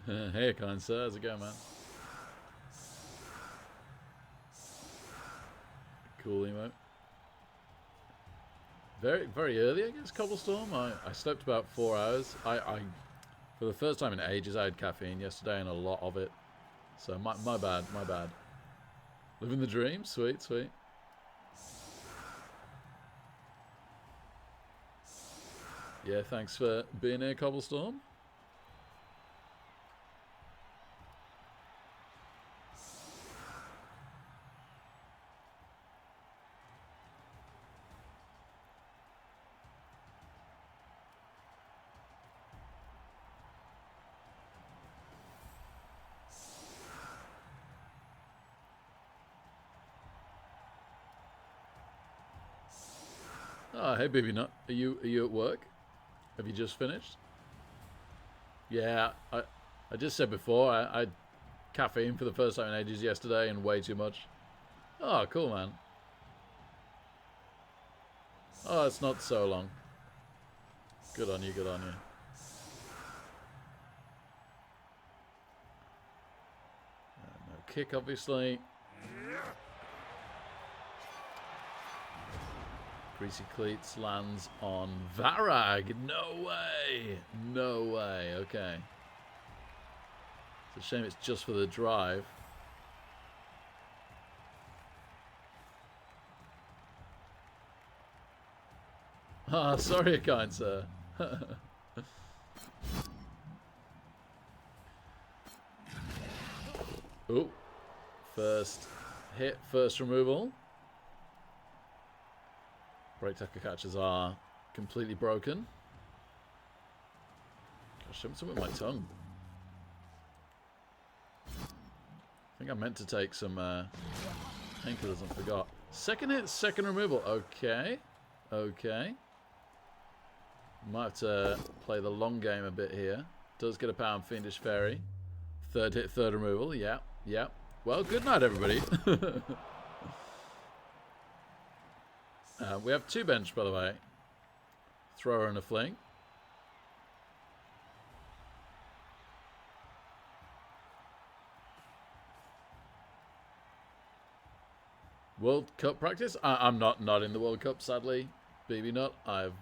Hey, kind sir. How's it going, man? Cool emote. Very, very early, I guess, Cobblestorm. I slept about 4 hours. For the first time in ages, I had caffeine yesterday and a lot of it. So my bad, my bad. Living the dream, sweet, sweet. Yeah, thanks for being here, Cobblestorm. Oh, hey, baby nut. Are you at work? Have you just finished? Yeah, I just said before I had caffeine for the first time in ages yesterday and way too much. Oh, cool, man. Oh, it's not so long. Good on you, good on you. No kick, obviously. Greasy Cleats lands on Varag. No way. No way. Okay. It's a shame it's just for the drive. Ah, sorry, kind sir. Oh. First hit, first removal. Break tackle catches are completely broken. Gosh, something with my tongue. I think I meant to take some painkillers and forgot. Second hit, second removal. Okay. Okay. Might have to play the long game a bit here. Does get a pound Fiendish Fairy. Third hit, third removal. Yeah. Yeah. Well, good night, everybody. We have two bench, by the way. Thrower and a fling. World Cup practice? I'm not in the World Cup, sadly. BB Nut. I've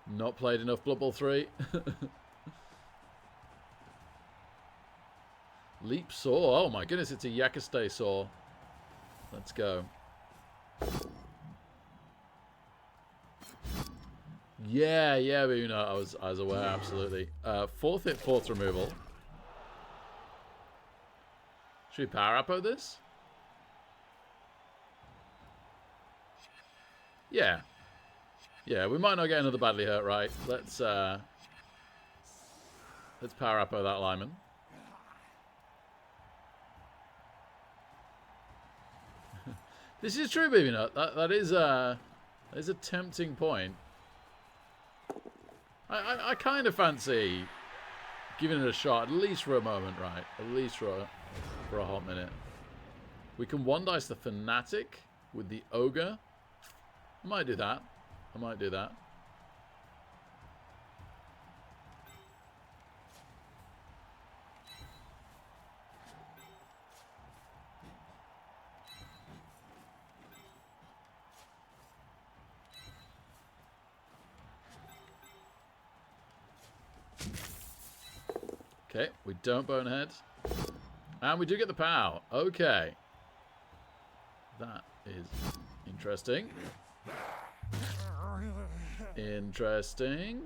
not played enough Blood Bowl 3. Leap Saw. Oh my goodness, it's a Yakastay Saw. Let's go. Yeah, BB Nut. I was aware, absolutely. Fourth hit, fourth removal. Should we power up this? Yeah. Yeah, we might not get another badly hurt, right? Let's power up that lineman. This is true, baby nut. That is a tempting point. I kind of fancy giving it a shot, at least for a moment, right? At least for a hot minute. We can one dice the Fanatic with the Ogre. I might do that. I might do that. Okay, we don't bonehead. And we do get the POW. Okay. That is interesting. Interesting.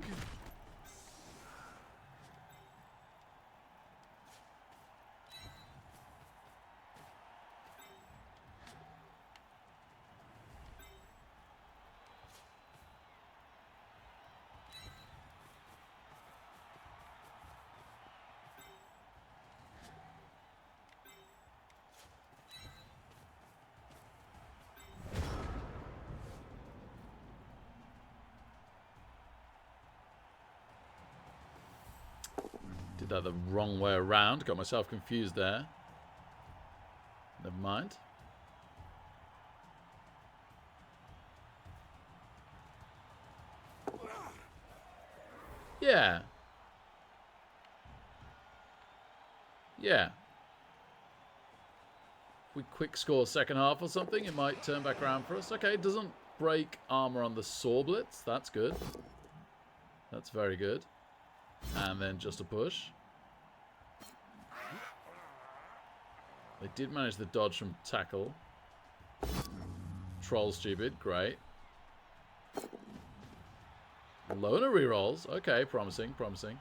Did that the wrong way around. Got myself confused there. Never mind. Yeah. Yeah. If we quick score second half or something, it might turn back around for us. Okay, it doesn't break armor on the Saw Blitz. That's good. That's very good. And then just a push. They did manage the dodge from tackle. Troll stupid. Great. Loner rerolls. Okay, promising, promising.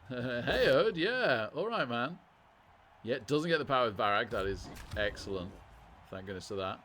Hey, Ode. Yeah. All right, man. Yeah, it doesn't get the power with Varag. That is excellent. Thank goodness for that.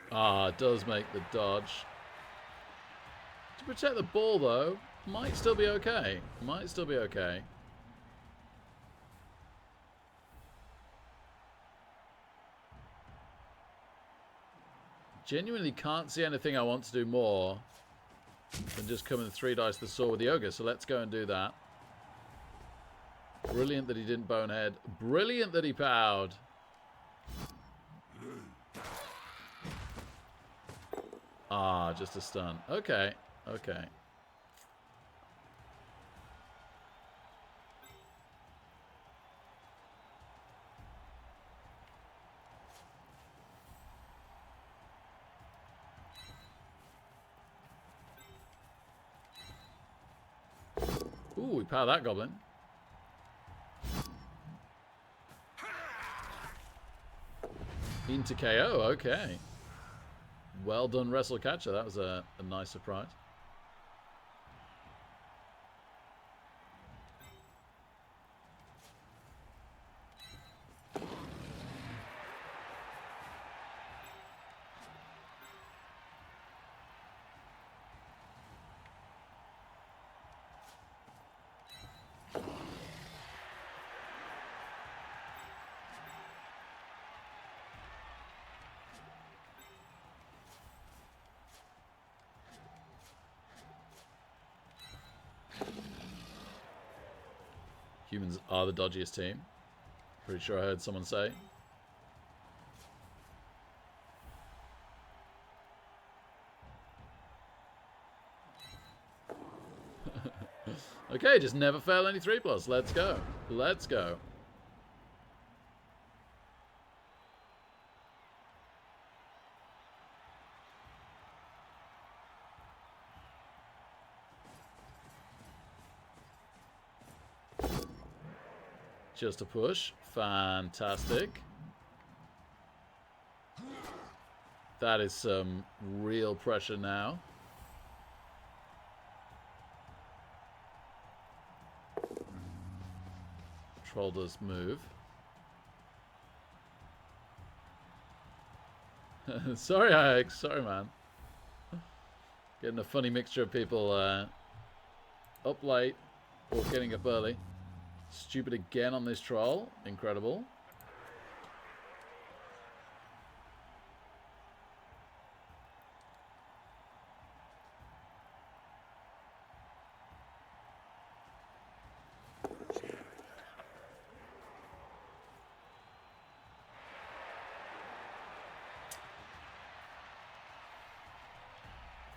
Ah, it does make the dodge. To protect the ball, though, might still be okay. Might still be okay. Genuinely can't see anything I want to do more than just come in 3 dice the saw with the ogre, so let's go and do that. Brilliant that he didn't bonehead. Brilliant that he powed. Ah, just a stun. Okay, okay. Ooh, we power that goblin. Into KO, okay. Well done, Wrestle Catcher. That was a nice surprise. Humans are the dodgiest team. Pretty sure I heard someone say. Okay, just never fail any 3+. Let's go. Let's go. Just a push. Fantastic. That is some real pressure now. Troll does move. Sorry, Alex. Sorry, man. Getting a funny mixture of people up late or getting up early. Stupid again on this troll. Incredible.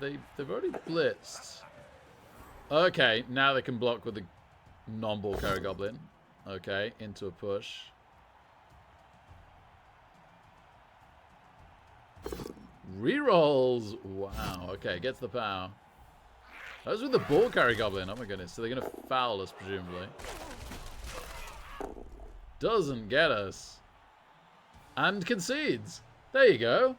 They've already blitzed. Okay, now they can block with the non-ball carry goblin. Okay, into a push. Rerolls. Wow. Okay, gets the power. Those with the ball carry goblin. Oh my goodness. So they're going to foul us, presumably. Doesn't get us. And concedes. There you go.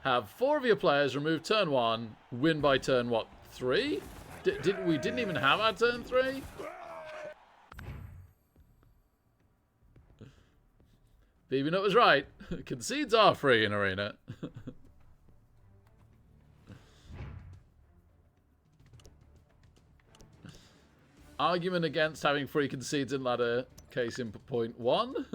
Have 4 of your players remove turn 1. Win by turn, what, 3? We didn't even have our turn 3? BB Nut was right. Concedes are free in Arena. Argument against having free concedes in ladder, case in point 1.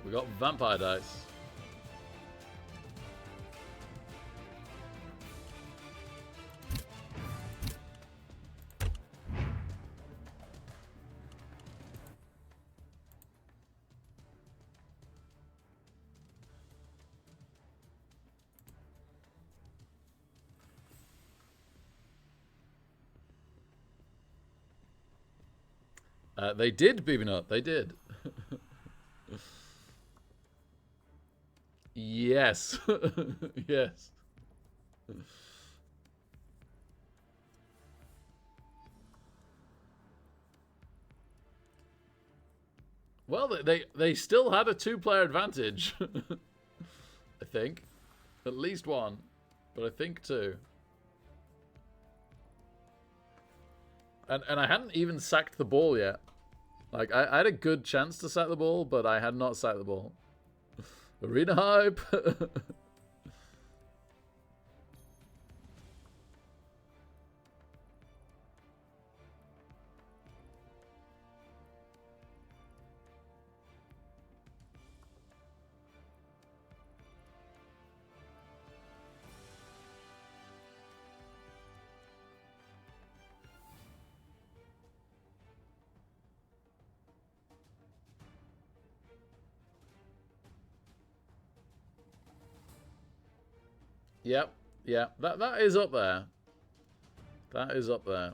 We got vampire dice. They did, BB Nut. They did. Yes. Yes. Well, they still had a 2-player advantage. I think. At least one. But I think 2. And I hadn't even sacked the ball yet. Like, I had a good chance to sack the ball, but I had not sacked the ball. Arena hype! Yep, yeah, that is up there. That is up there.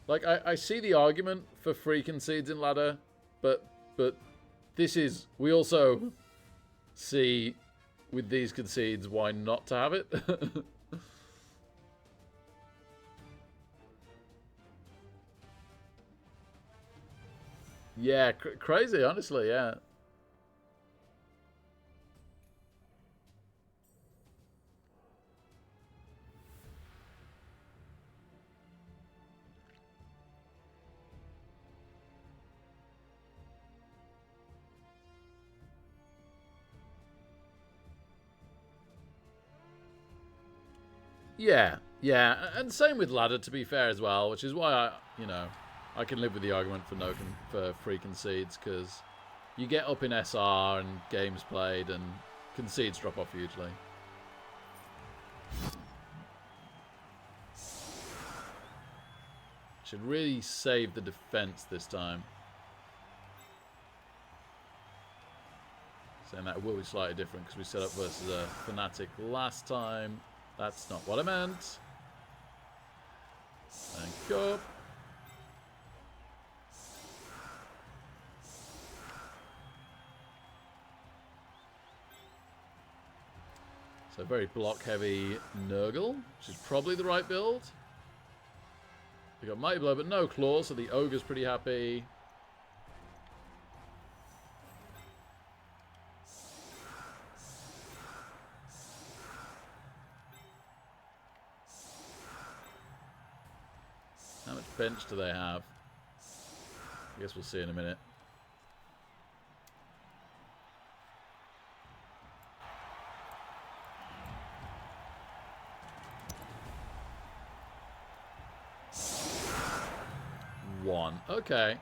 Like, I see the argument for free concedes in ladder, but this is... We also see, with these concedes, why not to have it. Yeah, crazy, honestly, yeah. Yeah, yeah, and same with ladder, to be fair, as well, which is why I can live with the argument for free concedes, because you get up in SR and games played, and concedes drop off hugely. Should really save the defense this time. Saying that will be slightly different because we set up versus a Fnatic last time. That's not what I meant. Thank you. So very block heavy Nurgle, which is probably the right build. We got Mighty Blow but no Claw, so the Ogre's pretty happy. How much bench do they have? I guess we'll see in a minute. One. Okay.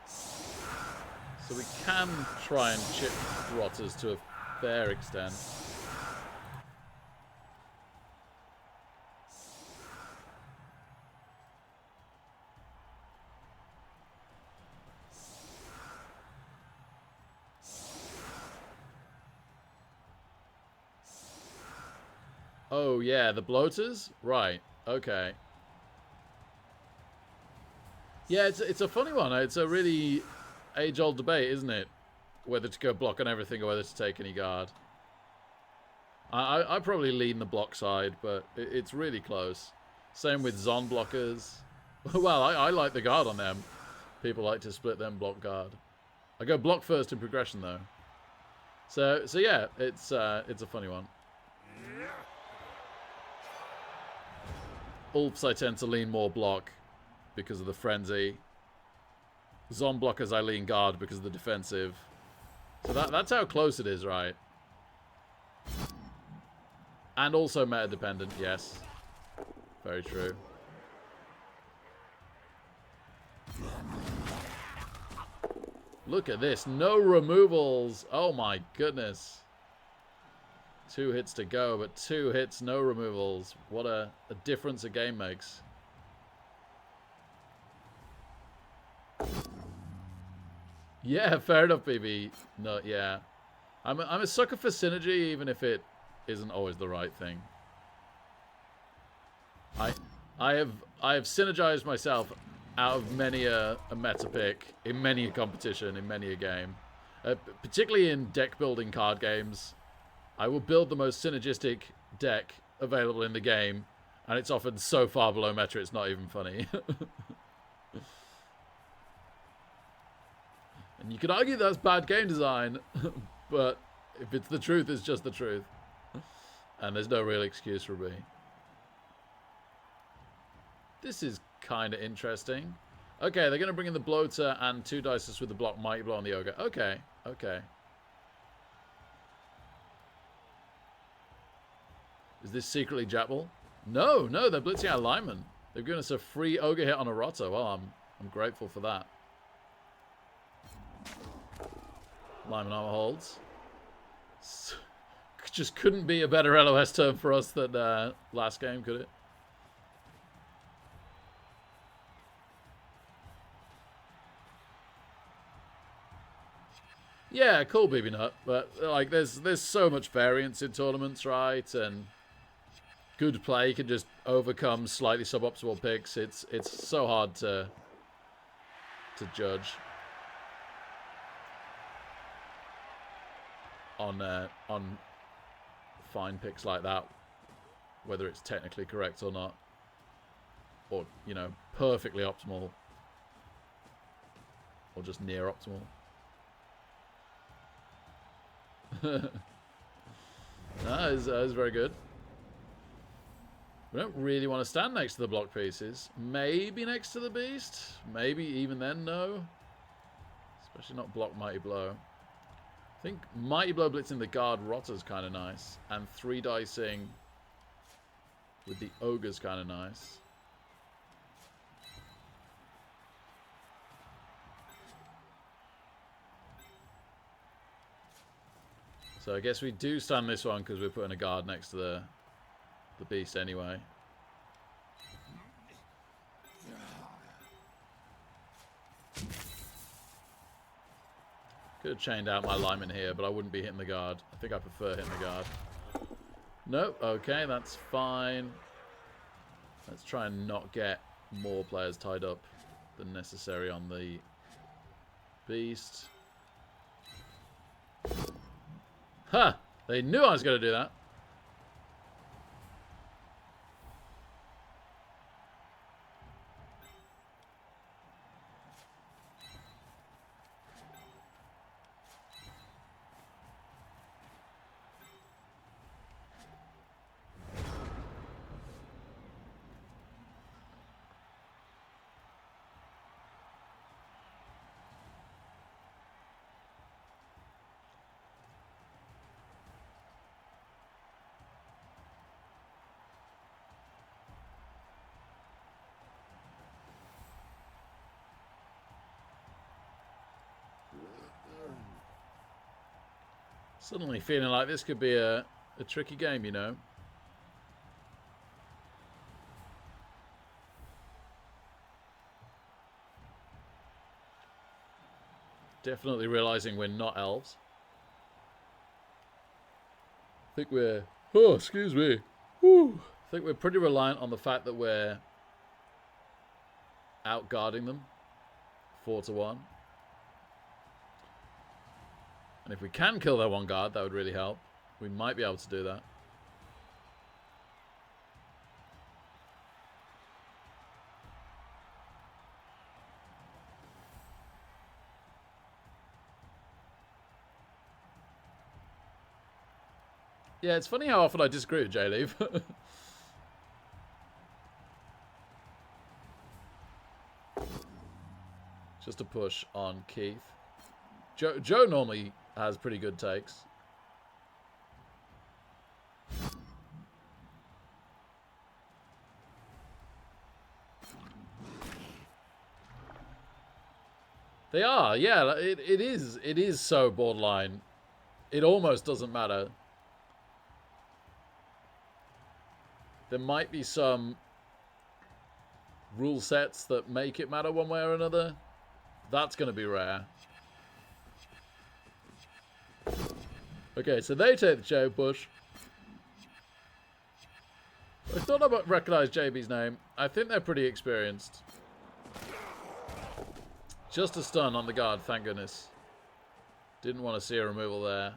So we can try and chip Rotters to a fair extent. Oh, yeah, the bloaters? Right, okay. Yeah, it's a funny one. It's a really age-old debate, isn't it? Whether to go block on everything or whether to take any guard. I probably lean the block side, but it's really close. Same with Zon blockers. Well, I like the guard on them. People like to split them block guard. I go block first in progression, though. So yeah, it's a funny one. Ulfs I tend to lean more block because of the frenzy. Zon blockers I lean guard because of the defensive. So that's how close it is, right? And also meta dependent, yes. Very true. Look at this. No removals. Oh my goodness. 2 hits to go, but 2 hits, no removals. What a difference a game makes. Yeah, fair enough, BB. No, yeah. I'm a sucker for synergy, even if it isn't always the right thing. I have synergized myself out of many a meta pick, in many a competition, in many a game. Particularly in deck building card games. I will build the most synergistic deck available in the game, and it's often so far below meta it's not even funny. And you could argue that's bad game design, but if it's the truth, it's just the truth. And there's no real excuse for me. This is kind of interesting. Okay, they're going to bring in the bloater and 2 dices with the block Mighty Blow on the ogre. Okay, okay. Is this secretly Japball? No, they're blitzing out Lyman. They've given us a free ogre hit on a Roto. Well, I'm grateful for that. Lyman armor holds. Just couldn't be a better LOS term for us than last game, could it? Yeah, cool, BB Nut, but like, there's so much variance in tournaments, right? And good play can just overcome slightly suboptimal picks. It's so hard to judge on fine picks like that, whether it's technically correct or not, or you know, perfectly optimal, or just near optimal. That is very good. We don't really want to stand next to the block pieces. Maybe next to the beast. Maybe even then, no. Especially not block Mighty Blow. I think Mighty Blow blitzing the guard Rotter's kind of nice. And 3 dicing with the ogre's kind of nice. So I guess we do stand this one because we're putting a guard next to the beast anyway. Could have chained out my Lyman here, but I wouldn't be hitting the guard. I think I prefer hitting the guard. Nope, okay, that's fine. Let's try and not get more players tied up than necessary on the beast. Ha! Huh, they knew I was going to do that. Suddenly feeling like this could be a tricky game, you know. Definitely realizing we're not elves. I think we're... Oh, excuse me. Whew. I think we're pretty reliant on the fact that we're out-guarding them 4-1. And if we can kill their one guard, that would really help. We might be able to do that. Yeah, it's funny how often I disagree with J-Leave. Just a push on Keith. Joe normally has pretty good takes. They are, yeah. It is so borderline. It almost doesn't matter. There might be some rule sets that make it matter one way or another. That's going to be rare. Okay, so they take the J push. I thought I might recognize JB's name. I think they're pretty experienced. Just a stun on the guard, thank goodness. Didn't want to see a removal there.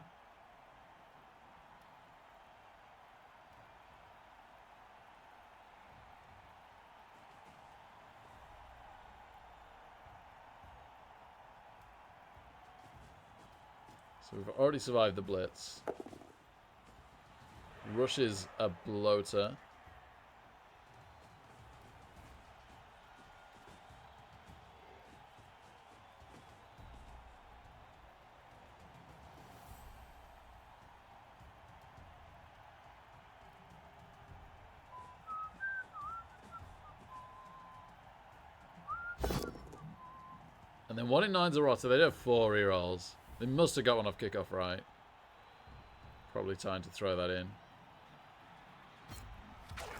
So we've already survived the blitz. Rushes a bloater. And then 1 in 9's a rotter. They do have 4 rerolls. They must have got one off kickoff right. Probably time to throw that in.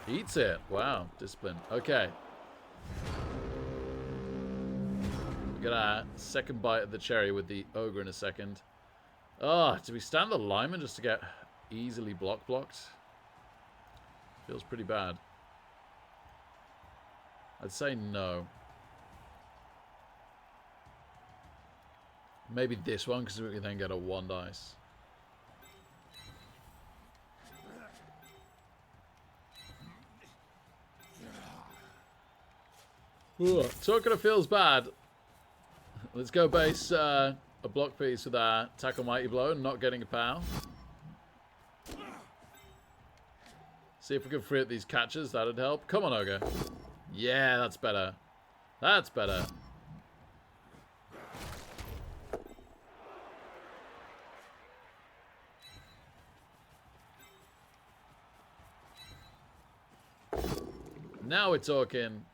Eats it. Wow. Discipline. Okay. We got our second bite of the cherry with the ogre in a second. Oh, do we stand the lineman just to get easily blocked? Feels pretty bad. I'd say no. Maybe this one, because we can then get a 1 dice. Ooh, talking of feels bad. Let's go base a block piece with our tackle mighty blow and not getting a pow. See if we can free up these catches. That'd help. Come on, Ogre. Yeah, that's better. That's better. Now we're talking.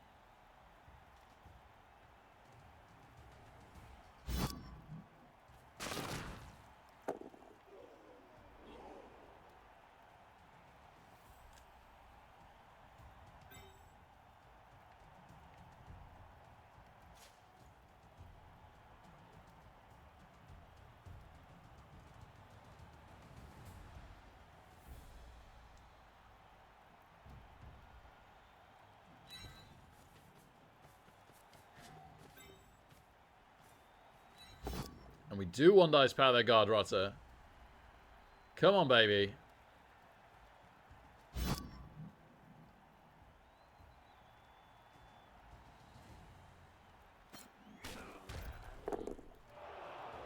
And we do 1 dice power their guard rotter. Come on, baby.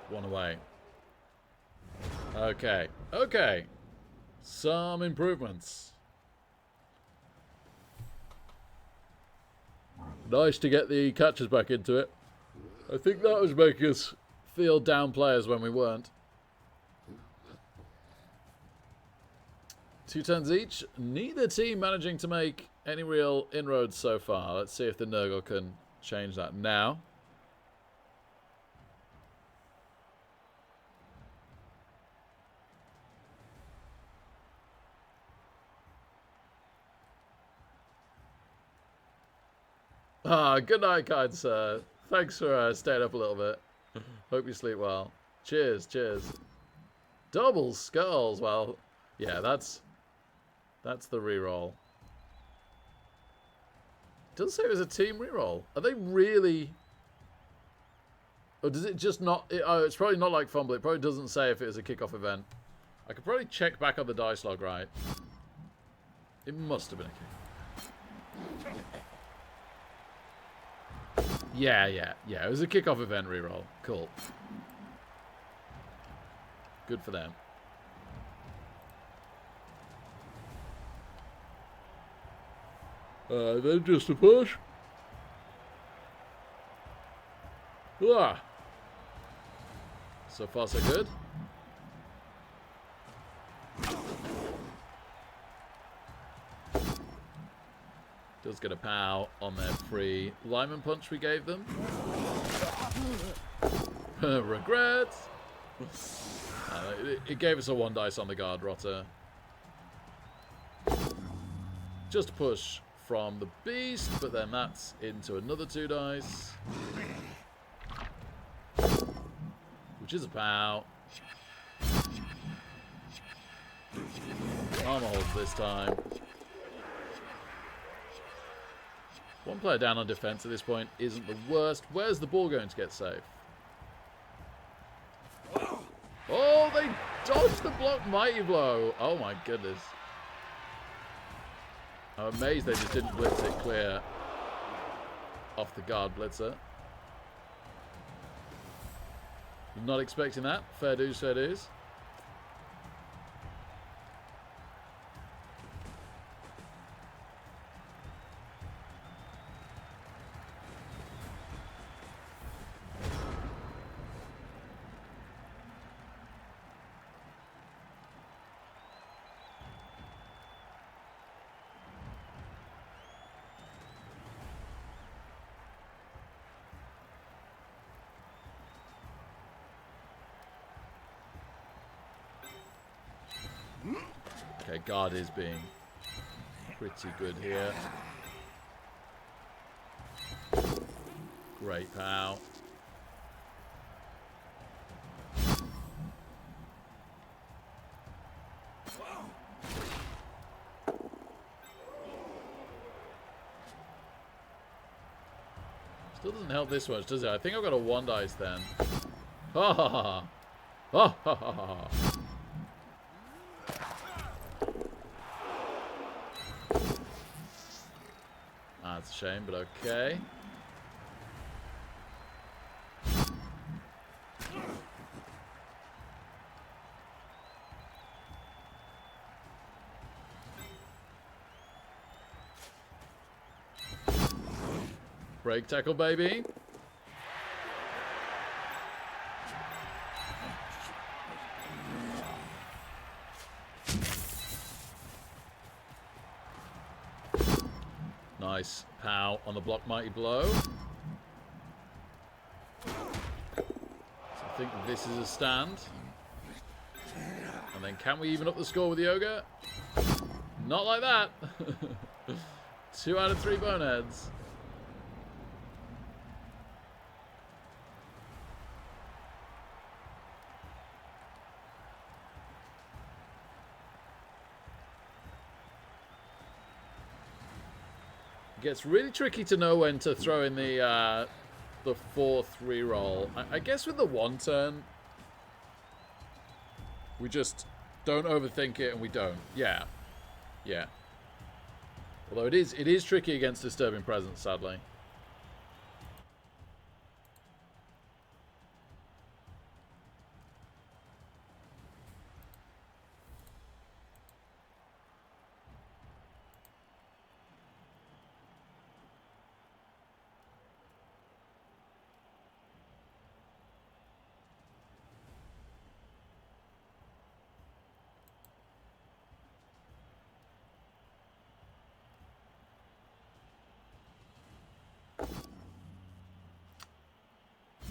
One away. Okay. Okay. Some improvements. Nice to get the catches back into it. I think that was making us feel down players when we weren't. 2 turns each. Neither team managing to make any real inroads so far. Let's see if the Nurgle can change that now. Ah, good night, kind sir. Thanks for staying up a little bit. Hope you sleep well. Cheers, cheers. Double skulls. Well, yeah, that's That's the reroll. It doesn't say it was a team reroll. Are they really... Or does it just not... oh, it's probably not like Fumble. It probably doesn't say if it was a kickoff event. I could probably check back on the dice log, right? It must have been a kick. Yeah. It was a kickoff event reroll. Cool. Good for them. Then just a push. Ah. So far, so good. Does get a pow on their free lineman punch we gave them. Regrets. It gave us a 1 dice on the guard rotter. Just a push from the beast, but then that's into another 2 dice. Which is a pow. Armor holds this time. 1 player down on defense at this point isn't the worst. Where's the ball going to get safe? Oh, they dodged the block mighty blow. Oh my goodness. I'm amazed they just didn't blitz it clear off the guard blitzer. Not expecting that. Fair dues, fair dues. Okay, guard is being pretty good here. Great pow. Still doesn't help this much, does it? I think I've got a 1 dice then. Ha ha ha. Ha ha ha ha. That's a shame, but okay. Break tackle, baby. Nice pow on the block mighty blow. So I think this is a stand. And then can we even up the score with the ogre? Not like that. 2 out of 3 boneheads. Gets really tricky to know when to throw in the 4th reroll. I guess with the 1 turn, we just don't overthink it and we don't. Yeah. Yeah. Although it is tricky against Disturbing Presence, sadly.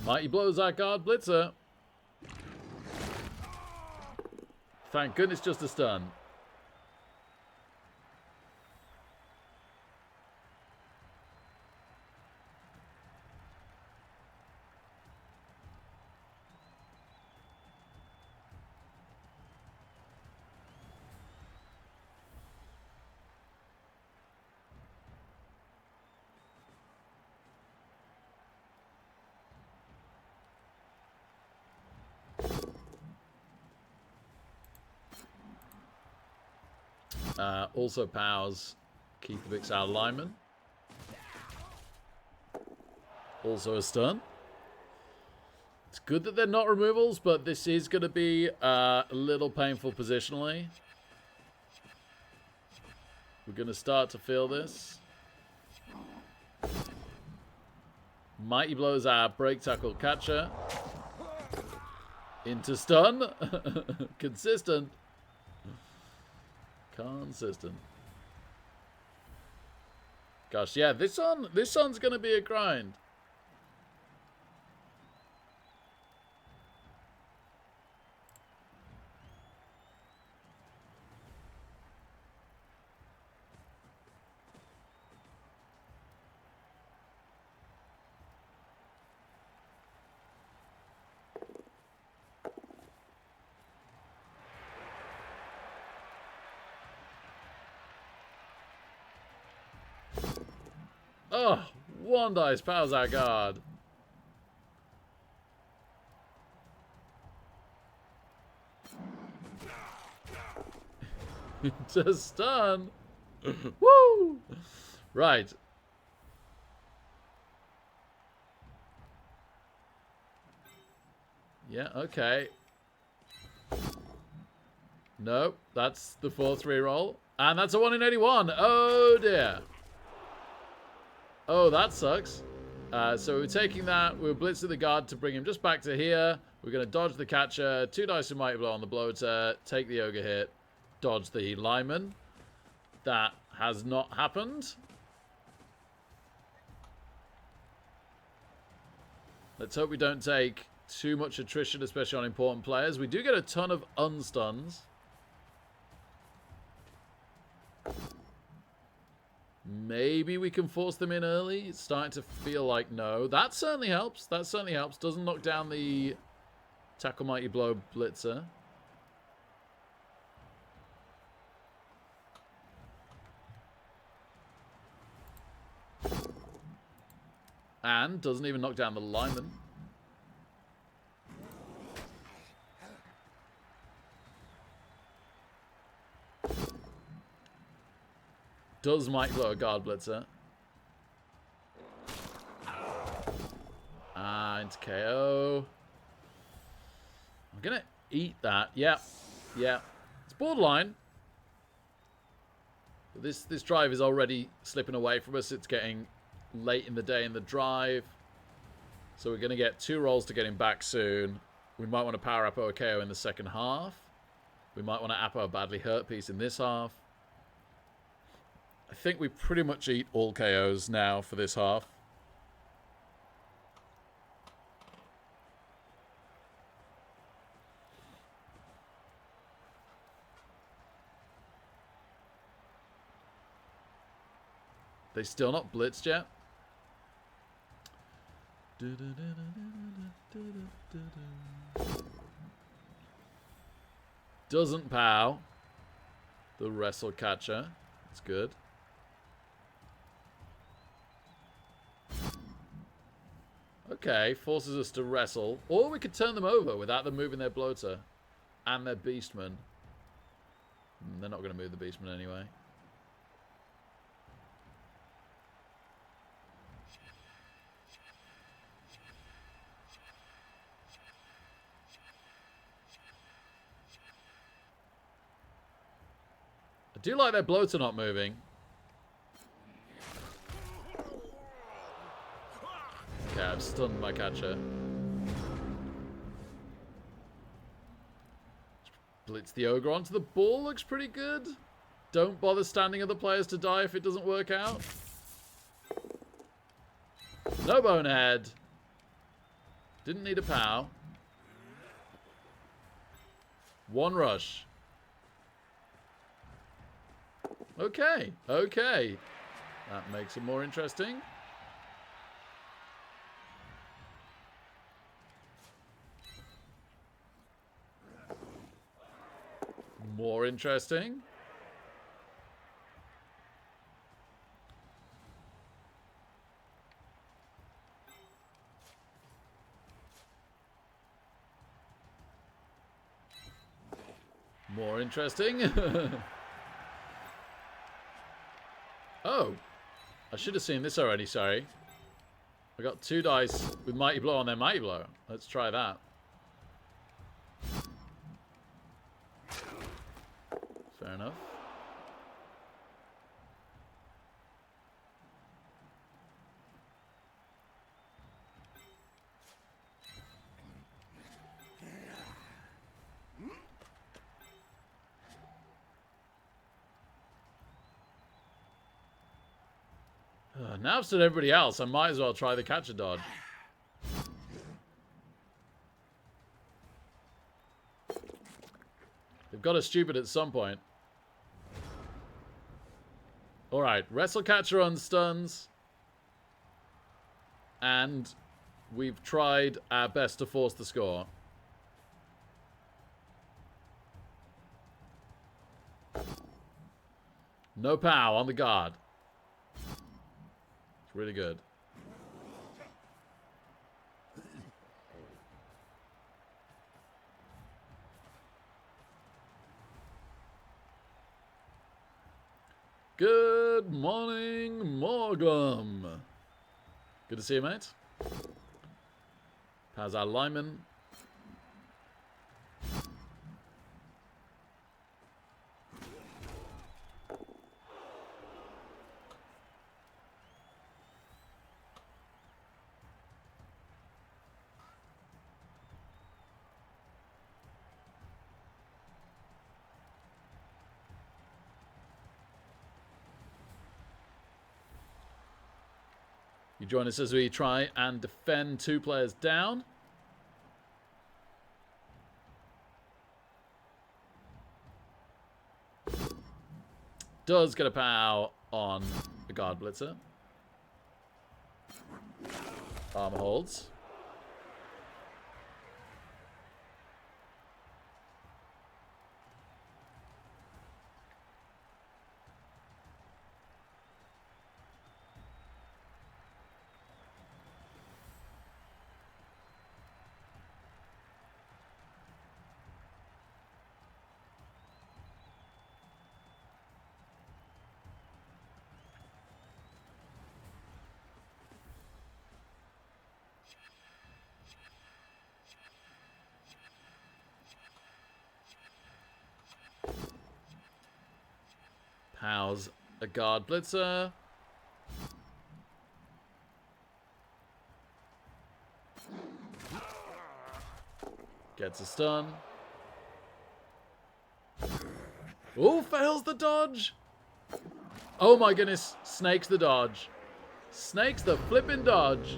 Mighty blows that guard blitzer. Thank goodness, just a stun. Also powers Keithavic's out of lineman. Also a stun. It's good that they're not removals, but this is going to be a little painful positionally. We're going to start to feel this. Mighty blows our break tackle catcher. Into stun. Consistent. Consistent. Gosh, yeah, this one's going to be a grind. Oh, one dice powers our guard. To stun. Woo! Right. Yeah, okay. Nope, that's the 4-3 roll. And that's a 1 in 81. Oh, dear. Oh, that sucks. So we're taking that. We're blitzing the guard to bring him just back to here. We're going to dodge the catcher. 2 dice of Mighty Blow on the bloater. Take the ogre hit. Dodge the lineman. That has not happened. Let's hope we don't take too much attrition, especially on important players. We do get a ton of unstuns. Maybe we can force them in early. It's starting to feel like no. That certainly helps. That certainly helps. Doesn't knock down the Tackle Mighty Blow blitzer. And doesn't even knock down the lineman. Does Mike blow a guard blitzer? Into KO. I'm going to eat that. Yeah. Yeah. It's borderline. But this drive is already slipping away from us. It's getting late in the day in the drive. So we're going to get 2 rolls to get him back soon. We might want to power up a KO in the second half. We might want to Apo a badly hurt piece in this half. I think we pretty much eat all KOs now for this half. They still not blitzed yet? Doesn't pow the wrestle catcher. That's good. Okay, forces us to wrestle. Or we could turn them over without them moving their bloater and their beastman. They're not going to move the beastman anyway. I do like their bloater not moving. Okay, I've stunned my catcher. Blitz the ogre onto the ball. Looks pretty good. Don't bother standing other players to die if it doesn't work out. No bonehead. Didn't need a pow. 1 rush. Okay, okay. That makes it more interesting. More interesting. More interesting. Oh. I should have seen this already, sorry. I got 2 dice with Mighty Blow on their Mighty Blow. Let's try that. Fair enough. Now I've stood everybody else, I might as well try the catcher dodge. They've got us stupid at some point. Alright, wrestle catcher on stuns. And we've tried our best to force the score. No pow on the guard. It's really good. Good morning, Morgum. Good to see you, mate. How's our Lyman? You join us as we try and defend 2 players down. Does get a pow on the guard blitzer. Armor holds. How's a guard blitzer? Gets a stun. Oh, fails the dodge. Oh my goodness. Snakes the dodge. Snakes the flippin' dodge.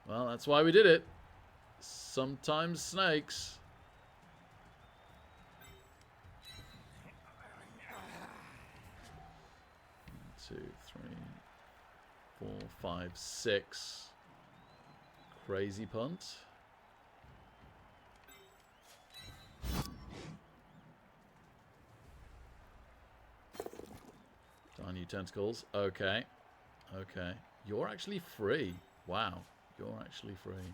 Well, that's why we did it. Sometimes snakes. 1, 2, 3, 4, 5, 6. Crazy punt. Darn you tentacles. Okay. Okay. You're actually free. Wow. You're actually free.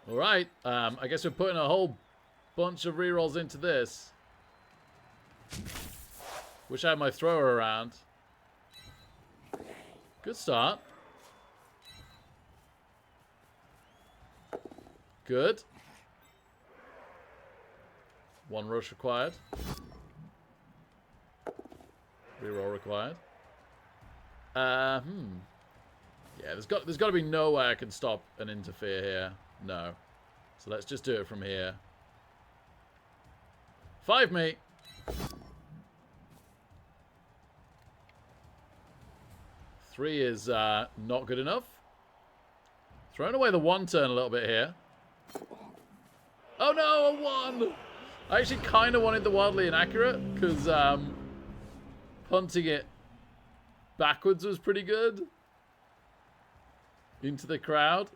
Alright, I guess we're putting a whole bunch of rerolls into this. Wish I had my thrower around. Good start. Good. 1 rush required. Reroll required. Yeah, there's got to be no way I can stop and interfere here. No. So let's just do it from here. 5 me. Three is not good enough. Throwing away the 1 turn a little bit here. Oh no, a 1! I actually kind of wanted the wildly inaccurate, because punting it backwards was pretty good. Into the crowd.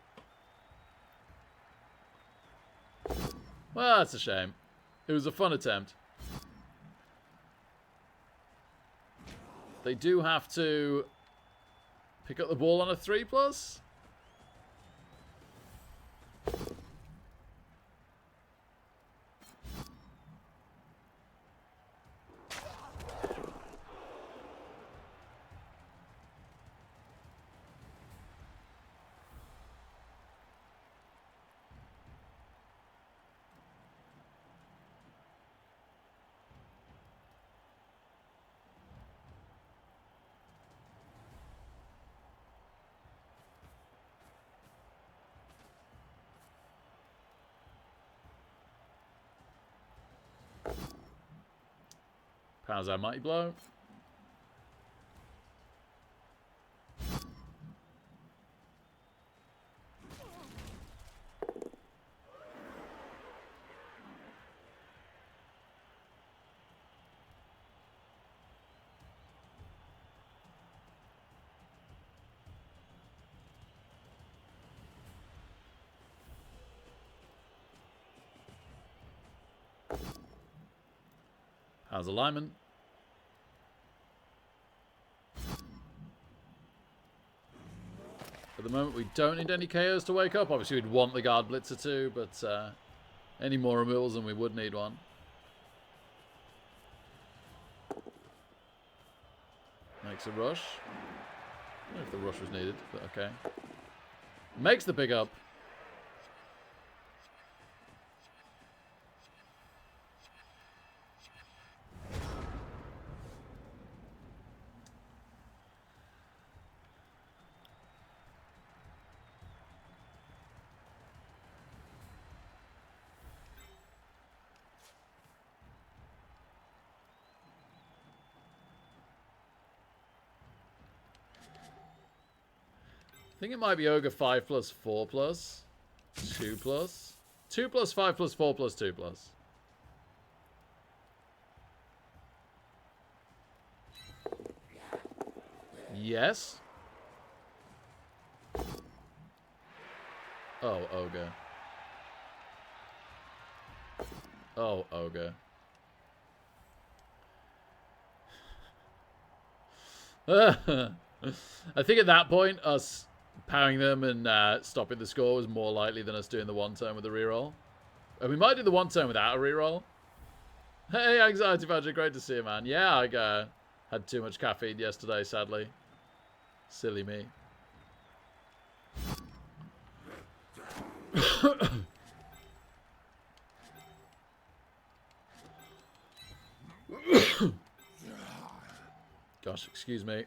Well, that's a shame. It was a fun attempt. They do have to pick up the ball on a 3+. How's that mighty blow? How's alignment? At the moment, we don't need any KOs to wake up. Obviously, we'd want the guard blitzer too, but any more removals than we would need one. Makes a rush. I don't know if the rush was needed, but okay. Makes the pick up. I think it might be Ogre 5+, 4+, 2+. 2+, 5+, 4+, 2+. Yes. Oh, Ogre. Oh, Ogre. I think at that point, us powering them and stopping the score was more likely than us doing the one turn with the reroll. And we might do the one turn without a reroll. Hey, Anxiety Badger, great to see you, man. Yeah, I had too much caffeine yesterday, sadly. Silly me. Gosh, excuse me.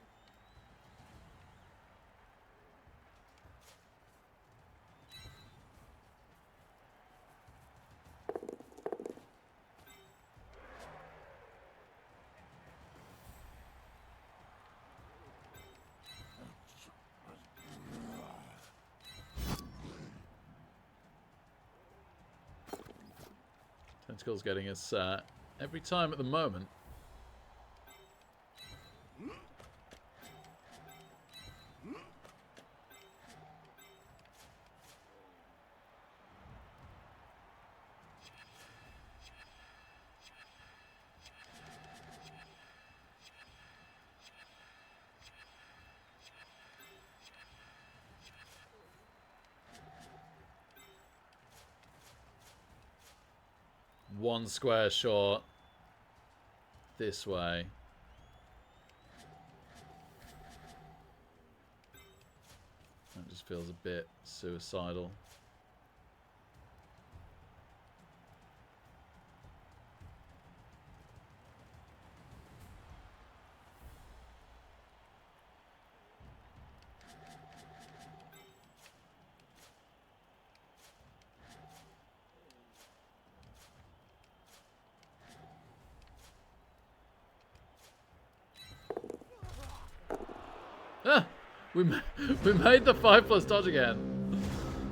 Tentacle's getting us every time at the moment. One square short this way. That just feels a bit suicidal. Ah, we made the 5+ dodge again,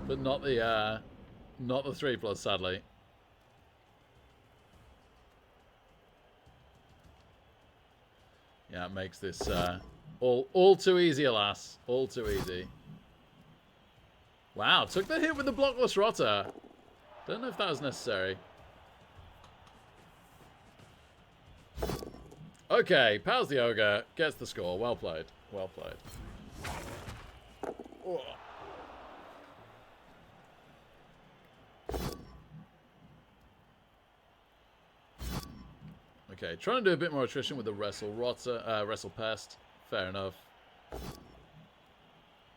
but not the 3+, sadly. Yeah, it makes this all too easy, alas. All too easy. Wow, took the hit with the blockless rotter. Don't know if that was necessary. Okay, powers the ogre, gets the score. Well played. Well played. Oh. Okay, trying to do a bit more attrition with the wrestle pest. Fair enough.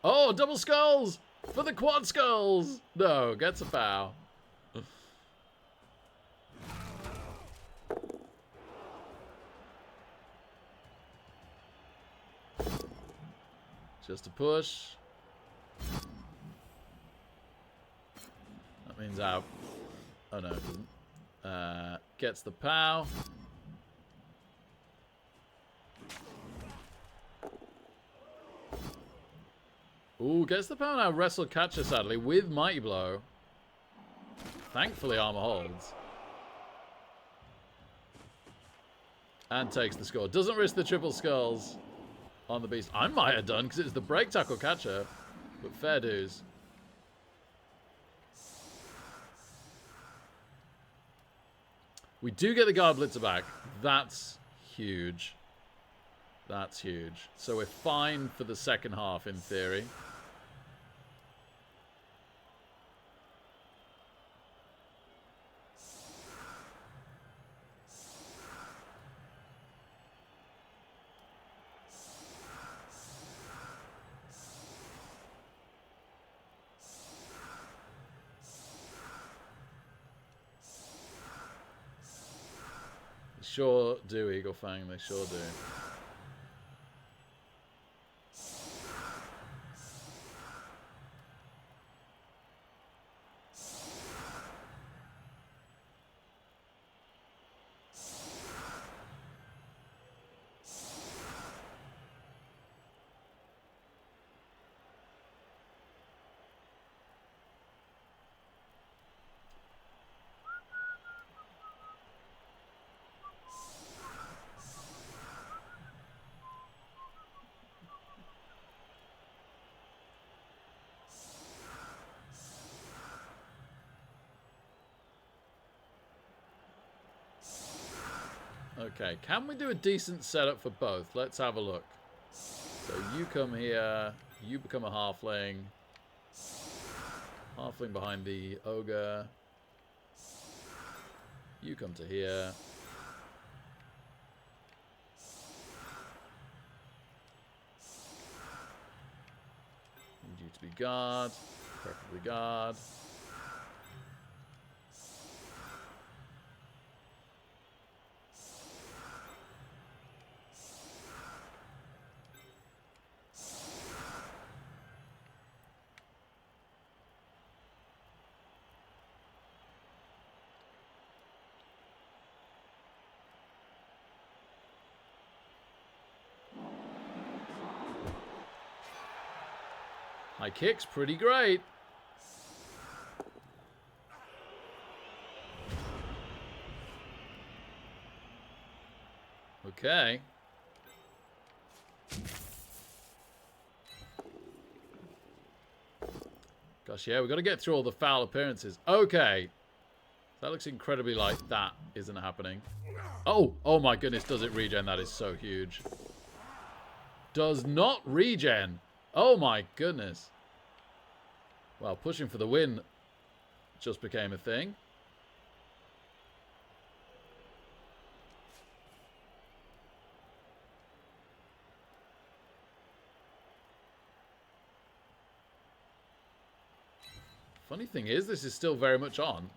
Oh, double skulls for the quad skulls. No, gets a foul. Just a push. That means out. Oh no, it doesn't. Gets the pow. Ooh, gets the power now. Wrestle catcher, sadly, with Mighty Blow. Thankfully, armor holds. And takes the score. Doesn't risk the triple skulls on the beast. I might have done, because it's the break tackle catcher. But fair dues. We do get the guard blitzer back. That's huge. That's huge. So we're fine for the second half, in theory. Sure do, Eagle Fang. They sure do. Okay, can we do a decent setup for both? Let's have a look. So you come here, you become a halfling. Halfling behind the ogre. You come to here. Need you to be guard, preferably guard. High kick's pretty great. Okay. Gosh, yeah, we've got to get through all the foul appearances. Okay. That looks incredibly like that isn't happening. Oh, oh my goodness, does it regen? That is so huge. Does not regen. Oh my goodness. Well, pushing for the win just became a thing. Funny thing is, this is still very much on.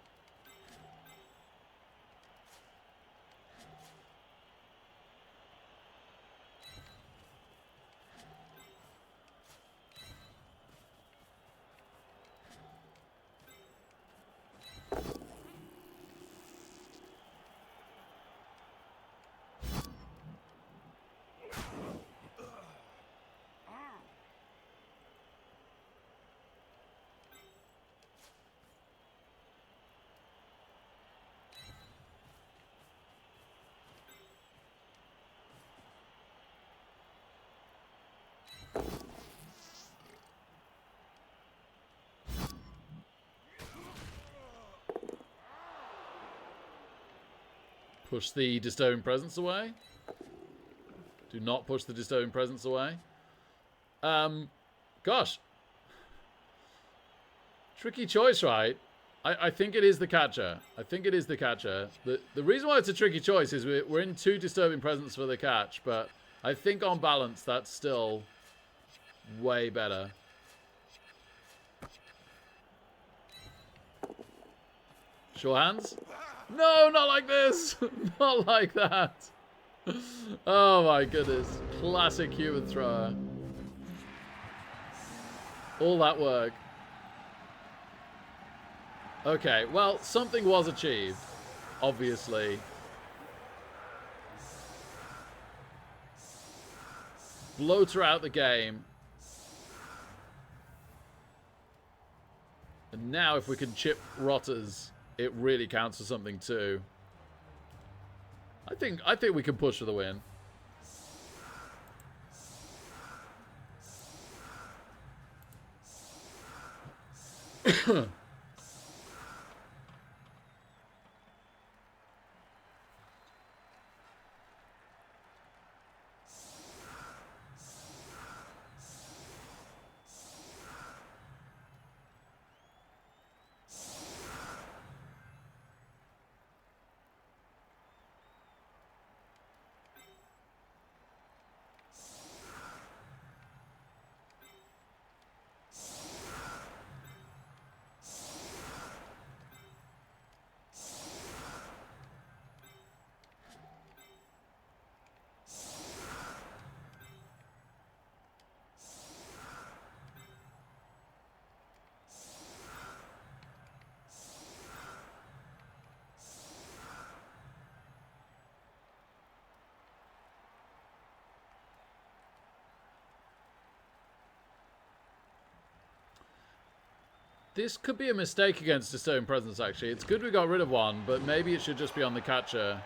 Push the disturbing presence away. Do not push the disturbing presence away. Gosh. Tricky choice, right? I think it is the catcher. I think it is the catcher. The reason why it's a tricky choice is we're in 2 disturbing presence for the catch, but I think on balance that's still way better. Sure hands? No, not like this! Not like that! Oh my goodness. Classic human thrower. All that work. Okay, well, something was achieved, obviously. Bloater out the game. And now if we can chip rotters, it really counts for something too. I think we can push for the win. This could be a mistake against Disturbing Presence, actually. It's good we got rid of one, but maybe it should just be on the catcher.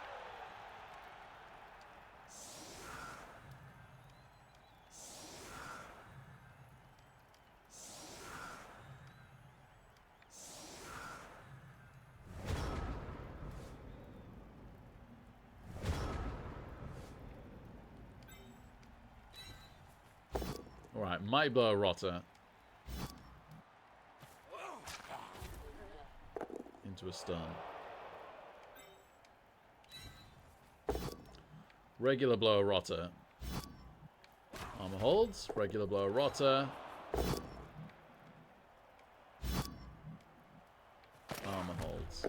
Alright, might blow a rotter. Into a stun. Regular blower rotter. Armor holds. Regular blower rotter. Armor holds.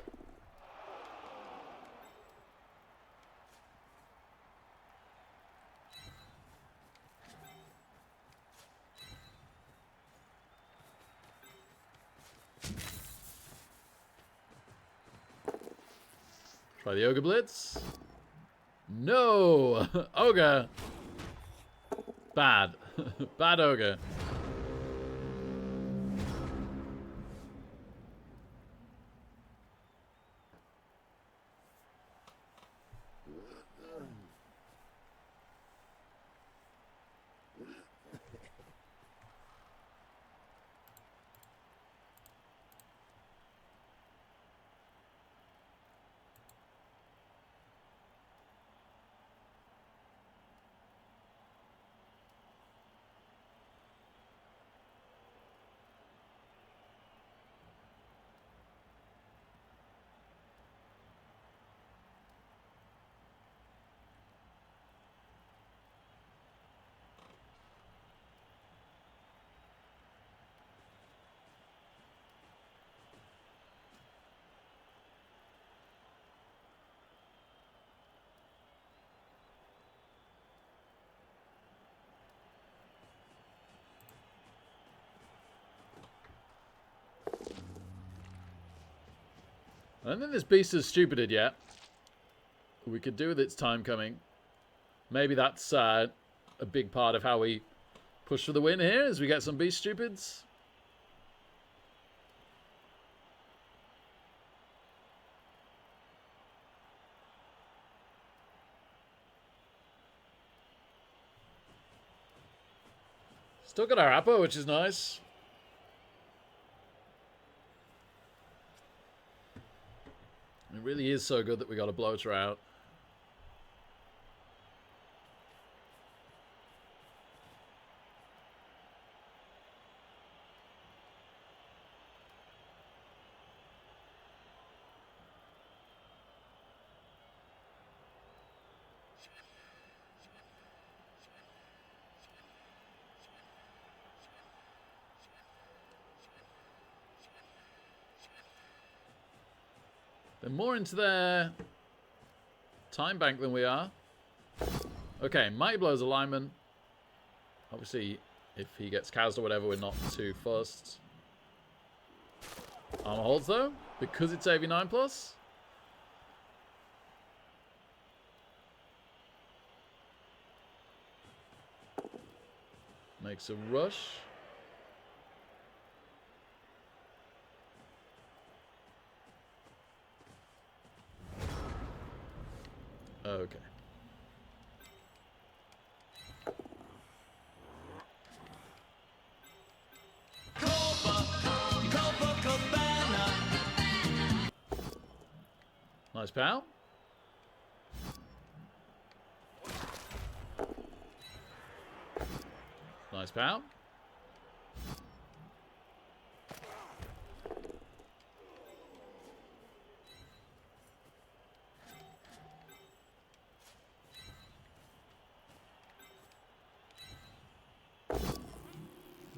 Try the Ogre Blitz. No! Ogre! Bad. Bad Ogre. I don't think this beast is stupided yet. We could do with its time coming. Maybe that's a big part of how we push for the win here, as we get some beast stupids. Still got our Appa, which is nice. It really is so good that we got a bloater out. They're more into their time bank than we are. Okay, Mighty Blow's alignment. Obviously, if he gets cast or whatever, we're not too fussed. Armor holds, though, because it's AV9 plus. Makes a rush. Okay. Nice pal. Nice pal.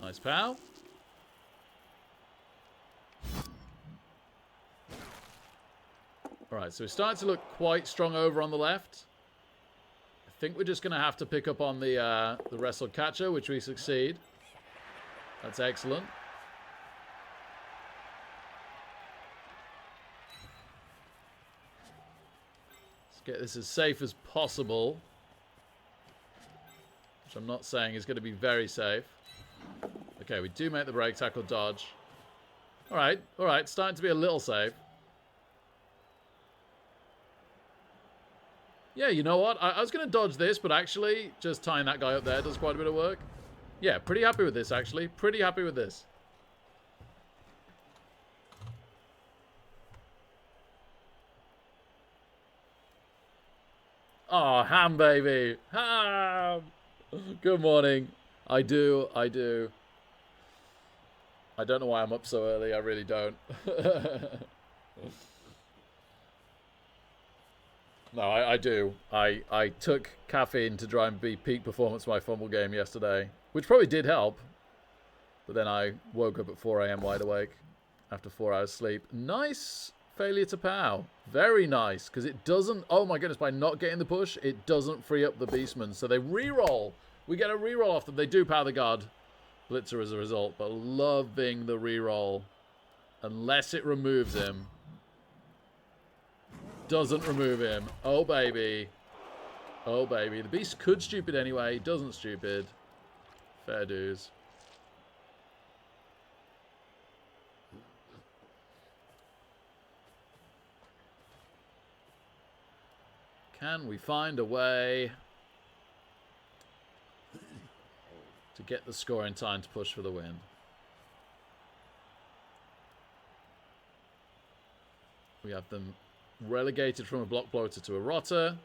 Nice pal. Alright, so we're starting to look quite strong over on the left. I think we're just going to have to pick up on the wrestled catcher, which we succeed. That's excellent. Let's get this as safe as possible. Which I'm not saying is going to be very safe. Okay, we do make the break tackle dodge. Alright, alright, starting to be a little safe. Yeah, you know what? I was going to dodge this, but actually, just tying that guy up there does quite a bit of work. Yeah, pretty happy with this, actually. Pretty happy with this. Oh, ham, baby. Ham. Good morning. I do. I don't know why I'm up so early. I really don't. No, I do. I took caffeine to try and be peak performance my fumble game yesterday, which probably did help. But then I woke up at 4 a.m. wide awake after 4 hours sleep. Nice failure to pow. Very nice, because it doesn't... Oh my goodness, by not getting the push, it doesn't free up the Beastmen. So they re-roll. We get a re-roll off them. They do power the guard blitzer as a result, but loving the re-roll. Unless it removes him. Doesn't remove him. Oh, baby. Oh, baby. The beast could stupid anyway. Doesn't stupid. Fair dues. Can we find a way to get the score in time to push for the win? We have them relegated from a block bloater to a rotter.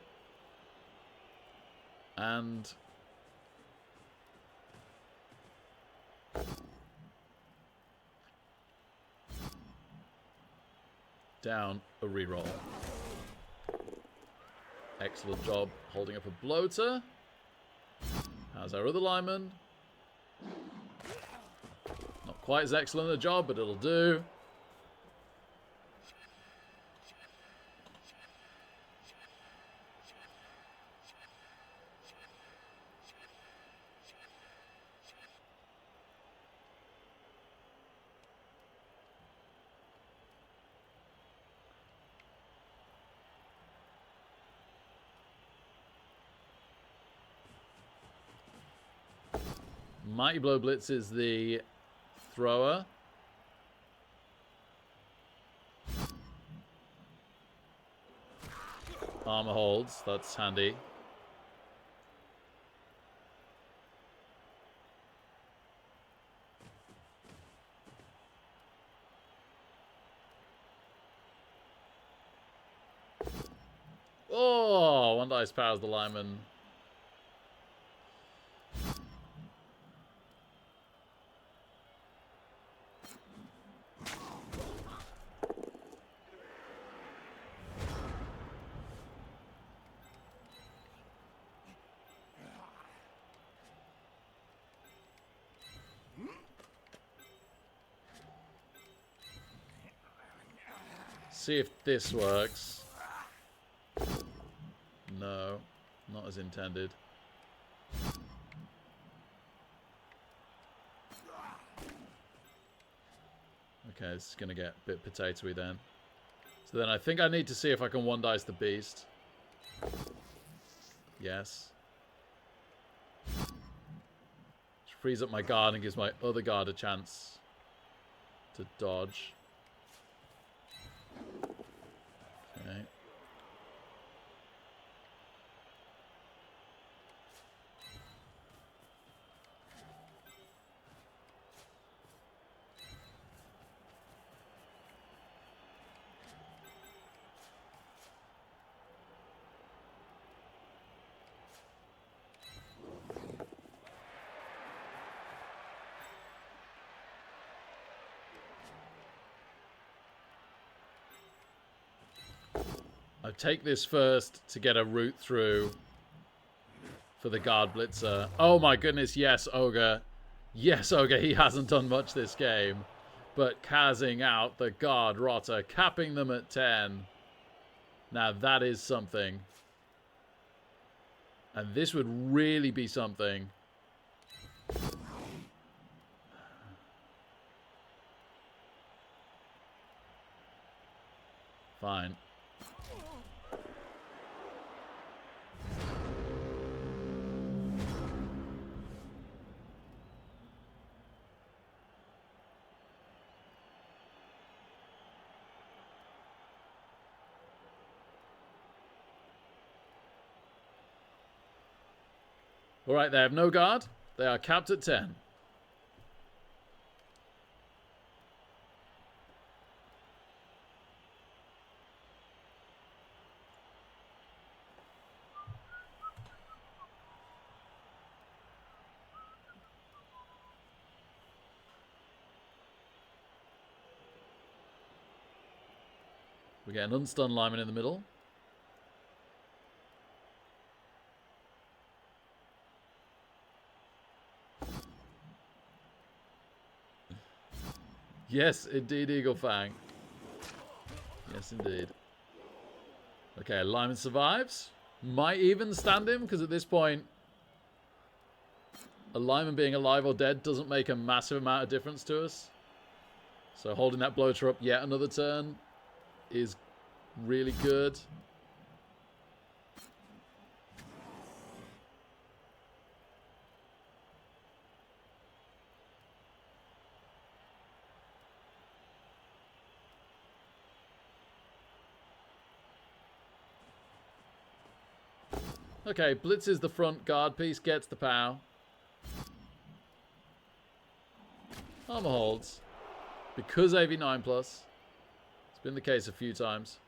And down a reroll. Excellent job holding up a bloater. How's our other lineman? Not quite as excellent a job, but it'll do. Mighty Blow Blitz is the thrower. Armor holds, that's handy. Oh, one dice powers the lineman. See if this works. No, not as intended. Okay, this is going to get a bit potatoey then. So then I think I need to see if I can one dice the beast. Yes. Which frees up my guard and gives my other guard a chance to dodge. Okay. I take this first to get a route through for the guard blitzer. Oh my goodness, yes, Ogre. Yes, Ogre, he hasn't done much this game. But Kazing out the guard rotter, capping them at 10. Now that is something. And this would really be something. Fine. Alright, they have no guard. They are capped at 10. We get an unstunned lineman in the middle. Yes, indeed, Eagle Fang. Yes, indeed. Okay, lineman survives. Might even stand him, because at this point, a lineman being alive or dead doesn't make a massive amount of difference to us. So holding that bloater up yet another turn is really good. Okay, blitzes the front guard piece, gets the POW. Armor holds. Because AV9+. It's been the case a few times.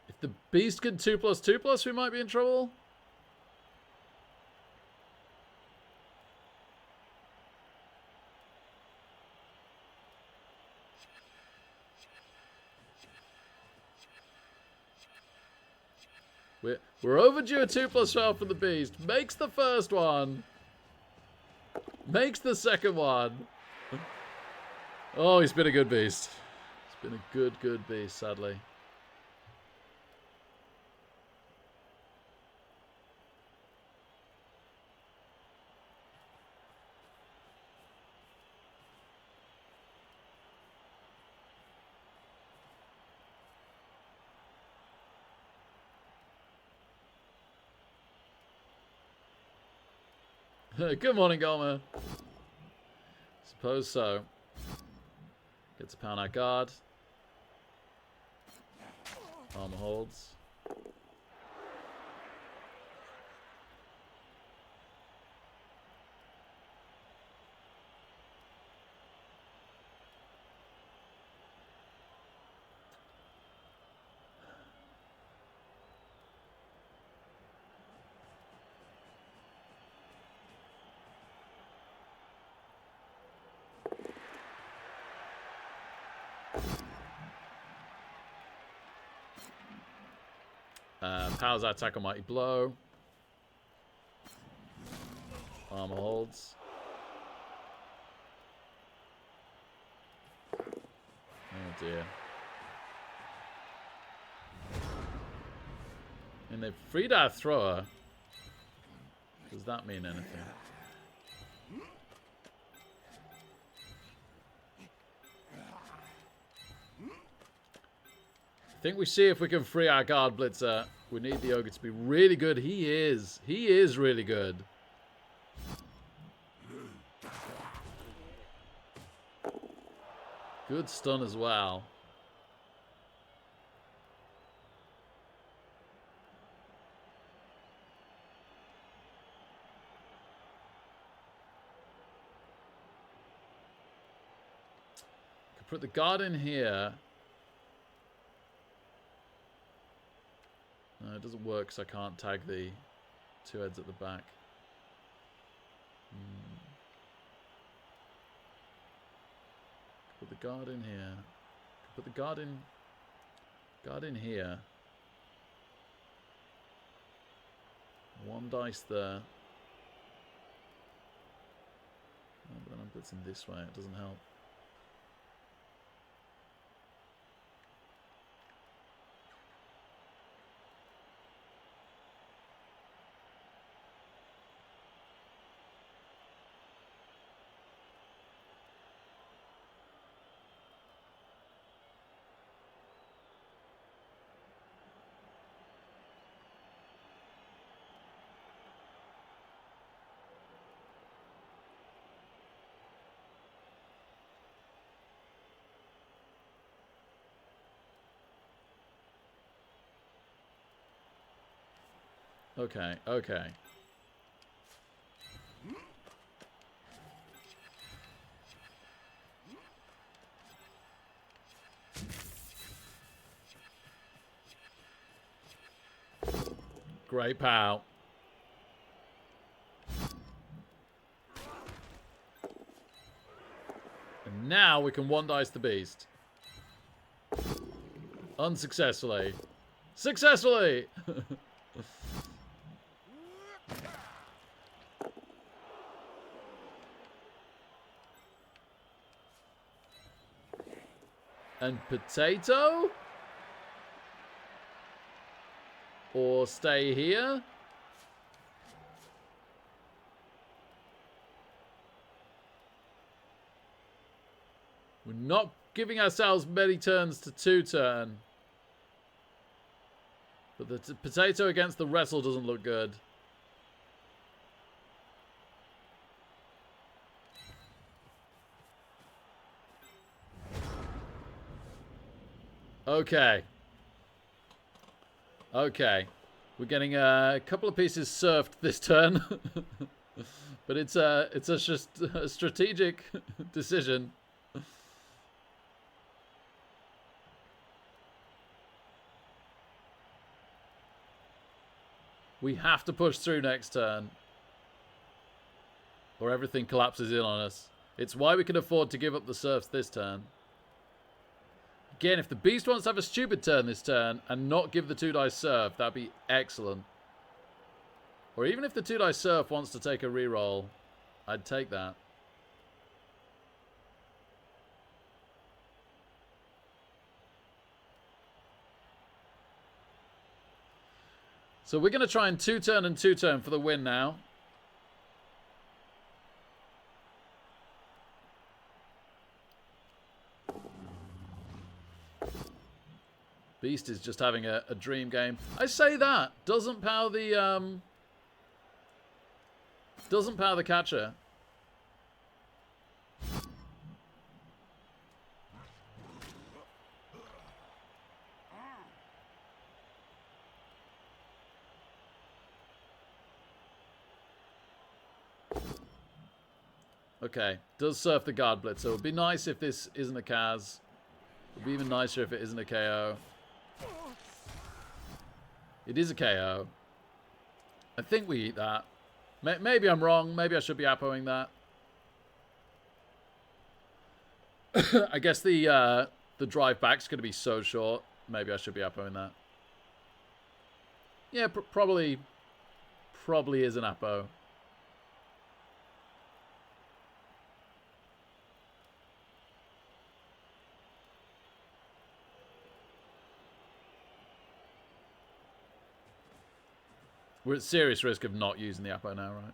If the beast can 2+2+, we might be in trouble. We're overdue a 2+12 for the beast. Makes the first one. Makes the second one. Oh, he's been a good beast. He's been a good beast, sadly. Good morning, Golmer. Suppose so. Gets a pound out guard. Armor holds. Powers attack on Mighty Blow. Armor holds. Oh dear. And they freed our thrower. Does that mean anything? I think we see if we can free our guard blitzer. We need the ogre to be really good. He is. He is really good. Good stun as well. Could put the guard in here. No, it doesn't work because I can't tag the two heads at the back. Put the guard in here. Put the guard in here. One dice there. Oh, but then I'm blitzing this way. It doesn't help. Okay, okay. Great pal. And now we can one dice the beast. Unsuccessfully. Successfully! And potato? Or stay here? We're not giving ourselves many turns to two-turn. But the potato against the wrestle doesn't look good. Okay. Okay. We're getting a couple of pieces surfed this turn. But it's just a strategic decision. We have to push through next turn. Or everything collapses in on us. It's why we can afford to give up the surfs this turn. Again, if the beast wants to have a stupid turn this turn and not give the 2-dice surf, that'd be excellent. Or even if the 2-dice surf wants to take a reroll, I'd take that. So we're going to try and two-turn and two-turn for the win now. Beast is just having a dream game. I say that. Doesn't power the catcher. Okay, does surf the guard blitz. So it would be nice if this isn't a Kaz. It would be even nicer if it isn't a KO. It is a KO. I think we eat that. Maybe I'm wrong. Maybe I should be appoing that. I guess the the drive back's going to be so short. Maybe I should be Appoing that. Yeah, probably is an Appo. We're at serious risk of not using the Appo now, right?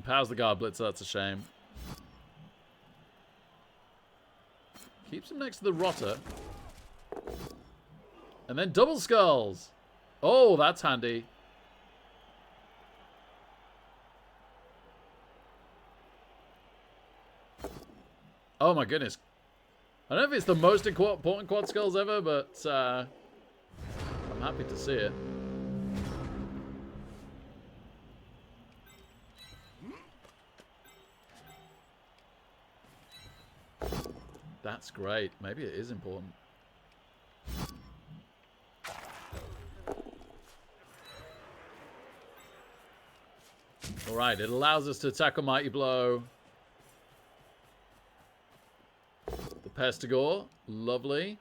Powers the guard blitzer, that's a shame. Keeps him next to the rotter. And then double skulls. Oh, that's handy. Oh my goodness. I don't know if it's the most important quad skulls ever, but I'm happy to see it. That's great. Maybe it is important. Alright, it allows us to attack a Mighty Blow. The Pestigore. Lovely.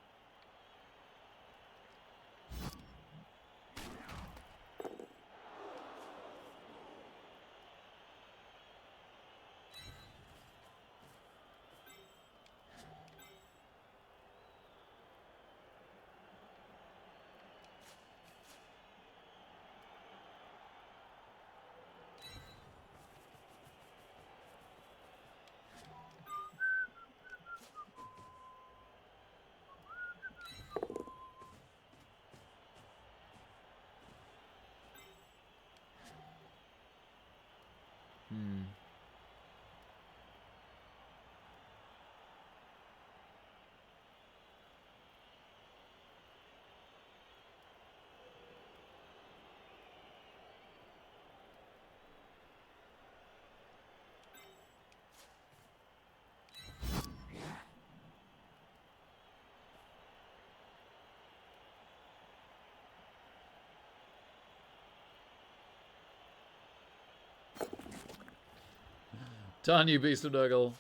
Darn you, Beast of Nurgle.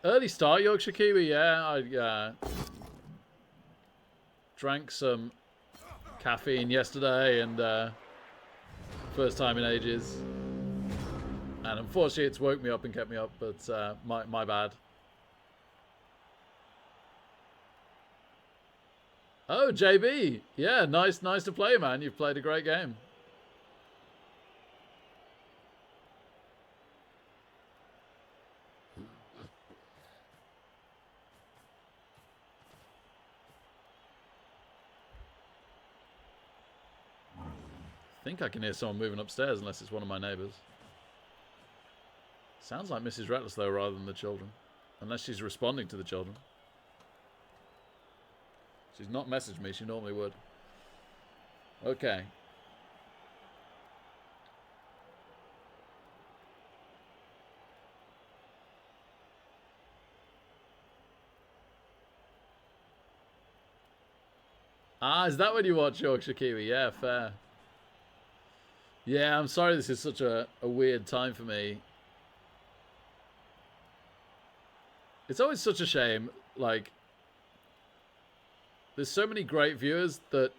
Early start, Yorkshire Kiwi, yeah. I drank some caffeine yesterday and first time in ages. And unfortunately it's woke me up and kept me up, but my bad. Oh, JB. Yeah, nice to play, man. You've played a great game. I think I can hear someone moving upstairs unless it's one of my neighbours. Sounds like Mrs. Reckless, though, rather than the children. Unless she's responding to the children. She's not messaged me. She normally would. Okay. Ah, is that when you watch Yorkshire Kiwi? Yeah, fair. Yeah, I'm sorry this is such a weird time for me. It's always such a shame, like... There's so many great viewers that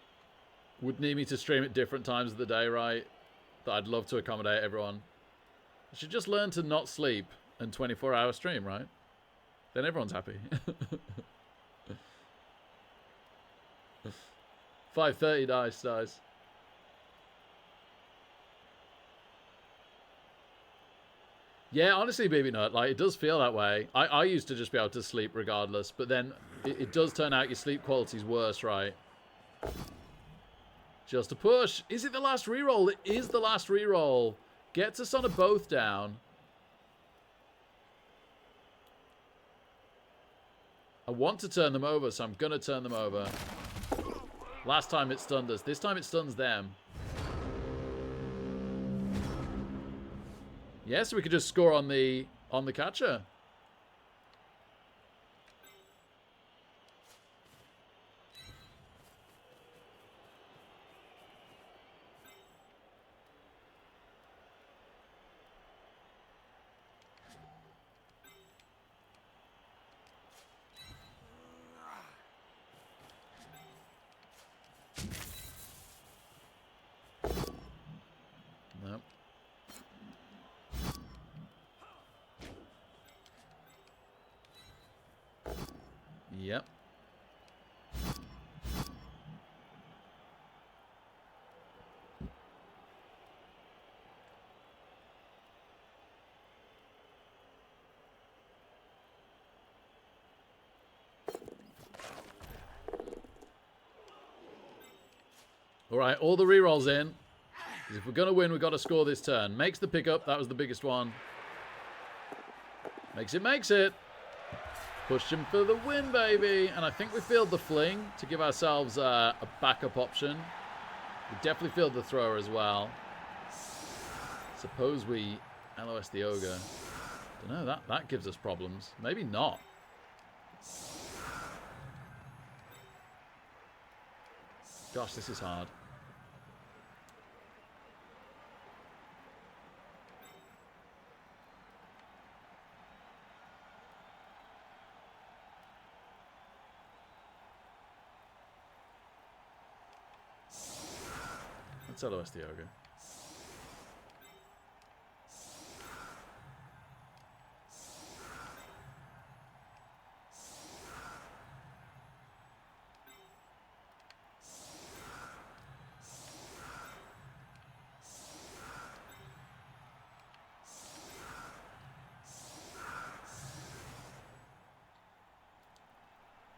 would need me to stream at different times of the day, right? That I'd love to accommodate everyone. I should just learn to not sleep and 24-hour stream, right? Then everyone's happy. 5:30, nice. Yeah, honestly, Baby Nut, like, it does feel that way. I used to just be able to sleep regardless, but then it does turn out your sleep quality's worse, right? Just a push. Is it the last reroll? It is the last reroll. Gets us on a both down. I want to turn them over, so I'm going to turn them over. Last time it stunned us. This time it stuns them. Yes, we could just score on the catcher. Nope. Yep. All right, all the rerolls in. If we're going to win, we've got to score this turn. Makes the pickup. That was the biggest one. Makes it. Pushed him for the win, baby. And I think we field the fling to give ourselves a backup option. We definitely field the thrower as well. Suppose we LOS the ogre. Don't know, that gives us problems. Maybe not. Gosh, this is hard. Let's LOS the ogre.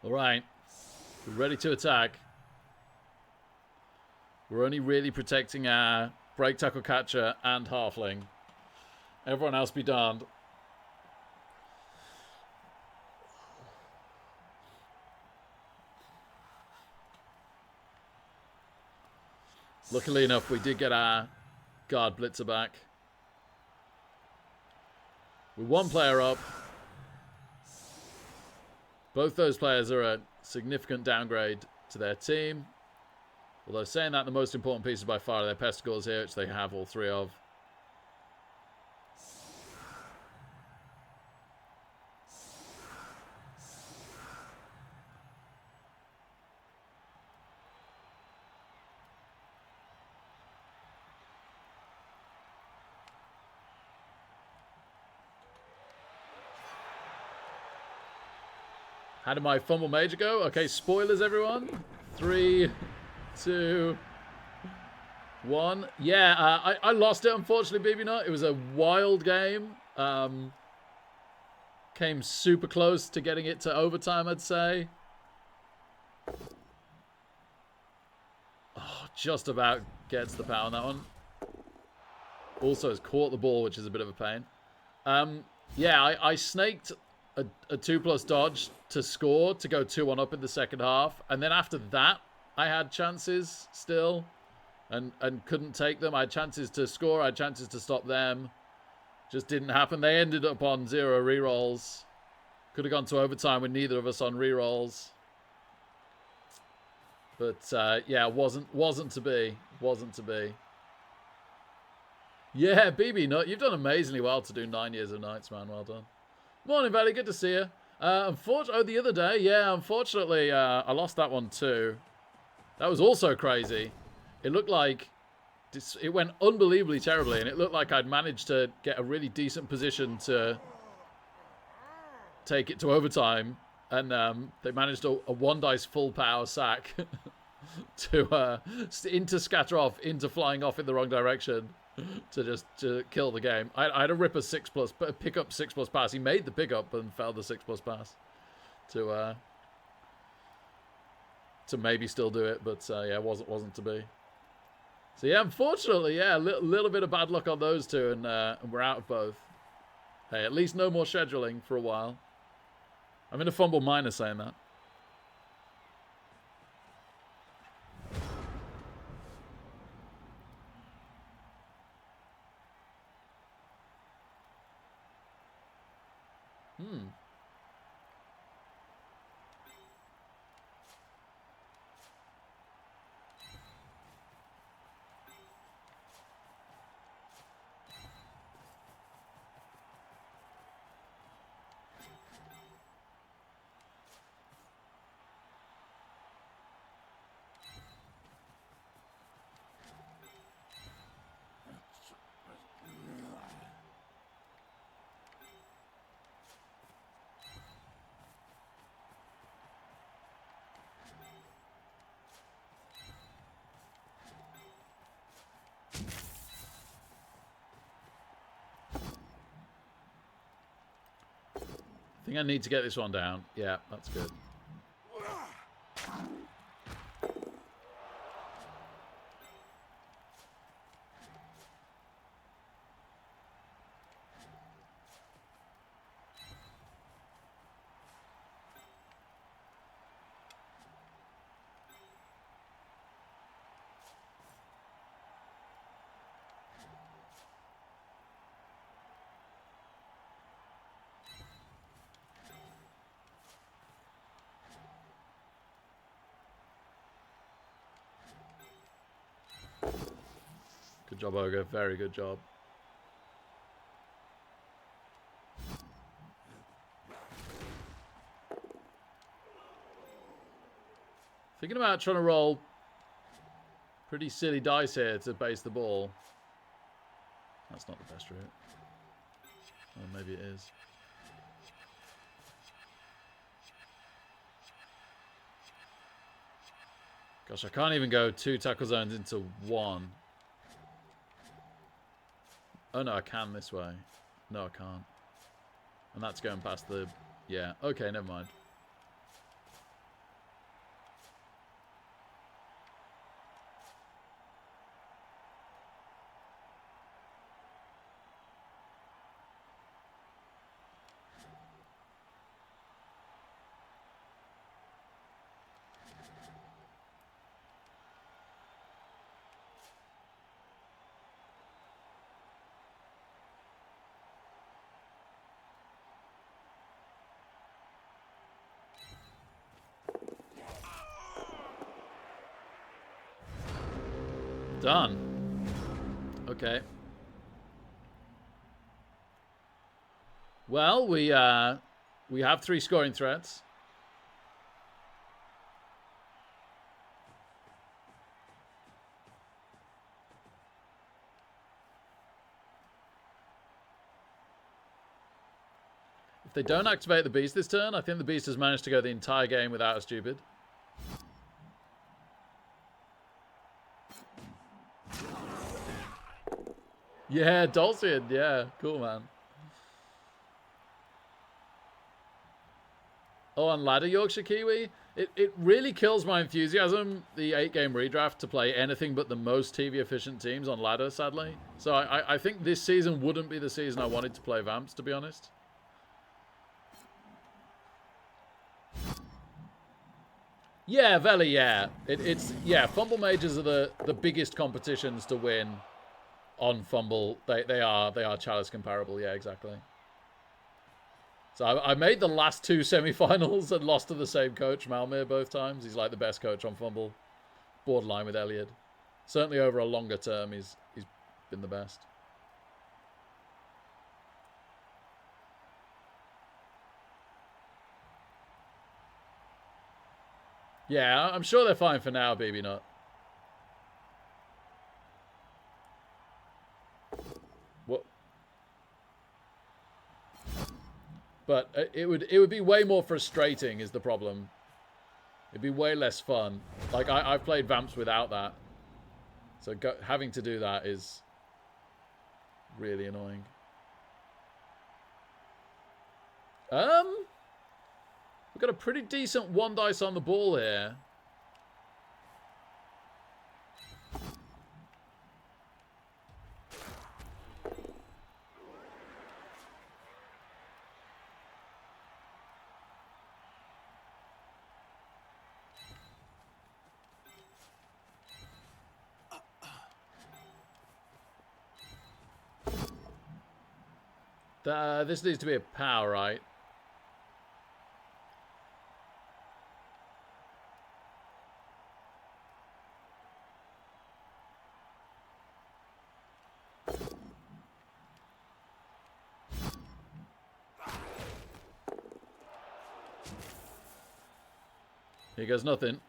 All right, we're ready to attack. We're only really protecting our break tackle catcher and halfling. Everyone else be darned. Luckily enough, we did get our guard blitzer back. We're one player up. Both those players are a significant downgrade to their team. Although saying that, the most important pieces by far are their pesticles here, which they have all three of. How did my fumble major go? Okay, spoilers, everyone. 3, 2, 1. Yeah, I lost it, unfortunately, BB Nut. It was a wild game. Came super close to getting it to overtime, I'd say. Oh, just about gets the power on that one. Also has caught the ball, which is a bit of a pain. Yeah, I snaked a 2+ dodge to score to go 2-1 up in the second half. And then after that, I had chances still and couldn't take them. I had chances to score. I had chances to stop them. Just didn't happen. They ended up on 0 rerolls. Could have gone to overtime with neither of us on rerolls. But yeah, wasn't to be. Wasn't to be. Yeah, BB Nut, you've done amazingly well to do 9 years of nights, man. Well done. Morning, Valley. Good to see you. Unfortunately, the other day, yeah, unfortunately, I lost that one too. That was also crazy. It looked like it went unbelievably terribly, and it looked like I'd managed to get a really decent position to take it to overtime, and they managed a 1-dice full power sack to scatter off, into flying off in the wrong direction. To kill the game. I had a ripper 6+, but pick up 6+ pass. He made the pickup and failed the 6+ pass to maybe still do it, but yeah, wasn't to be. So yeah, unfortunately, yeah, a little bit of bad luck on those two, and we're out of both. Hey, at least no more scheduling for a while. I'm in a fumble minus saying that. think I need to get this one down. Yeah, that's good. Good job, Ogre. Very good job. Thinking about trying to roll pretty silly dice here to base the ball. That's not the best route. Or maybe it is. Gosh, I can't even go 2 tackle zones into 1. Oh no, I can this way. No, I can't. And that's going past the... Yeah, okay, never mind. Done. Okay. Well, we have 3 scoring threats. If they don't activate the beast this turn, I think the beast has managed to go the entire game without a stupid. Yeah, Dulcian. Yeah, cool, man. Oh, on ladder Yorkshire Kiwi? It really kills my enthusiasm, the 8-game redraft, to play anything but the most TV-efficient teams on ladder, sadly. So I think this season wouldn't be the season I wanted to play Vamps, to be honest. Yeah, Veli, yeah. Yeah, Fumble Majors are the biggest competitions to win on Fumble. They are Chalice comparable, yeah, exactly. So I made the last 2 semi-finals and lost to the same coach, Malmir, both times. He's like the best coach on Fumble. Borderline with Elliot. Certainly over a longer term, he's been the best. Yeah, I'm sure they're fine for now, Baby Nut. What? But it would be way more frustrating is the problem. It'd be way less fun. Like, I've played Vamps without that. So having to do that is really annoying. We've got a pretty decent 1 dice on the ball here. This needs to be a power, right? Here goes nothing.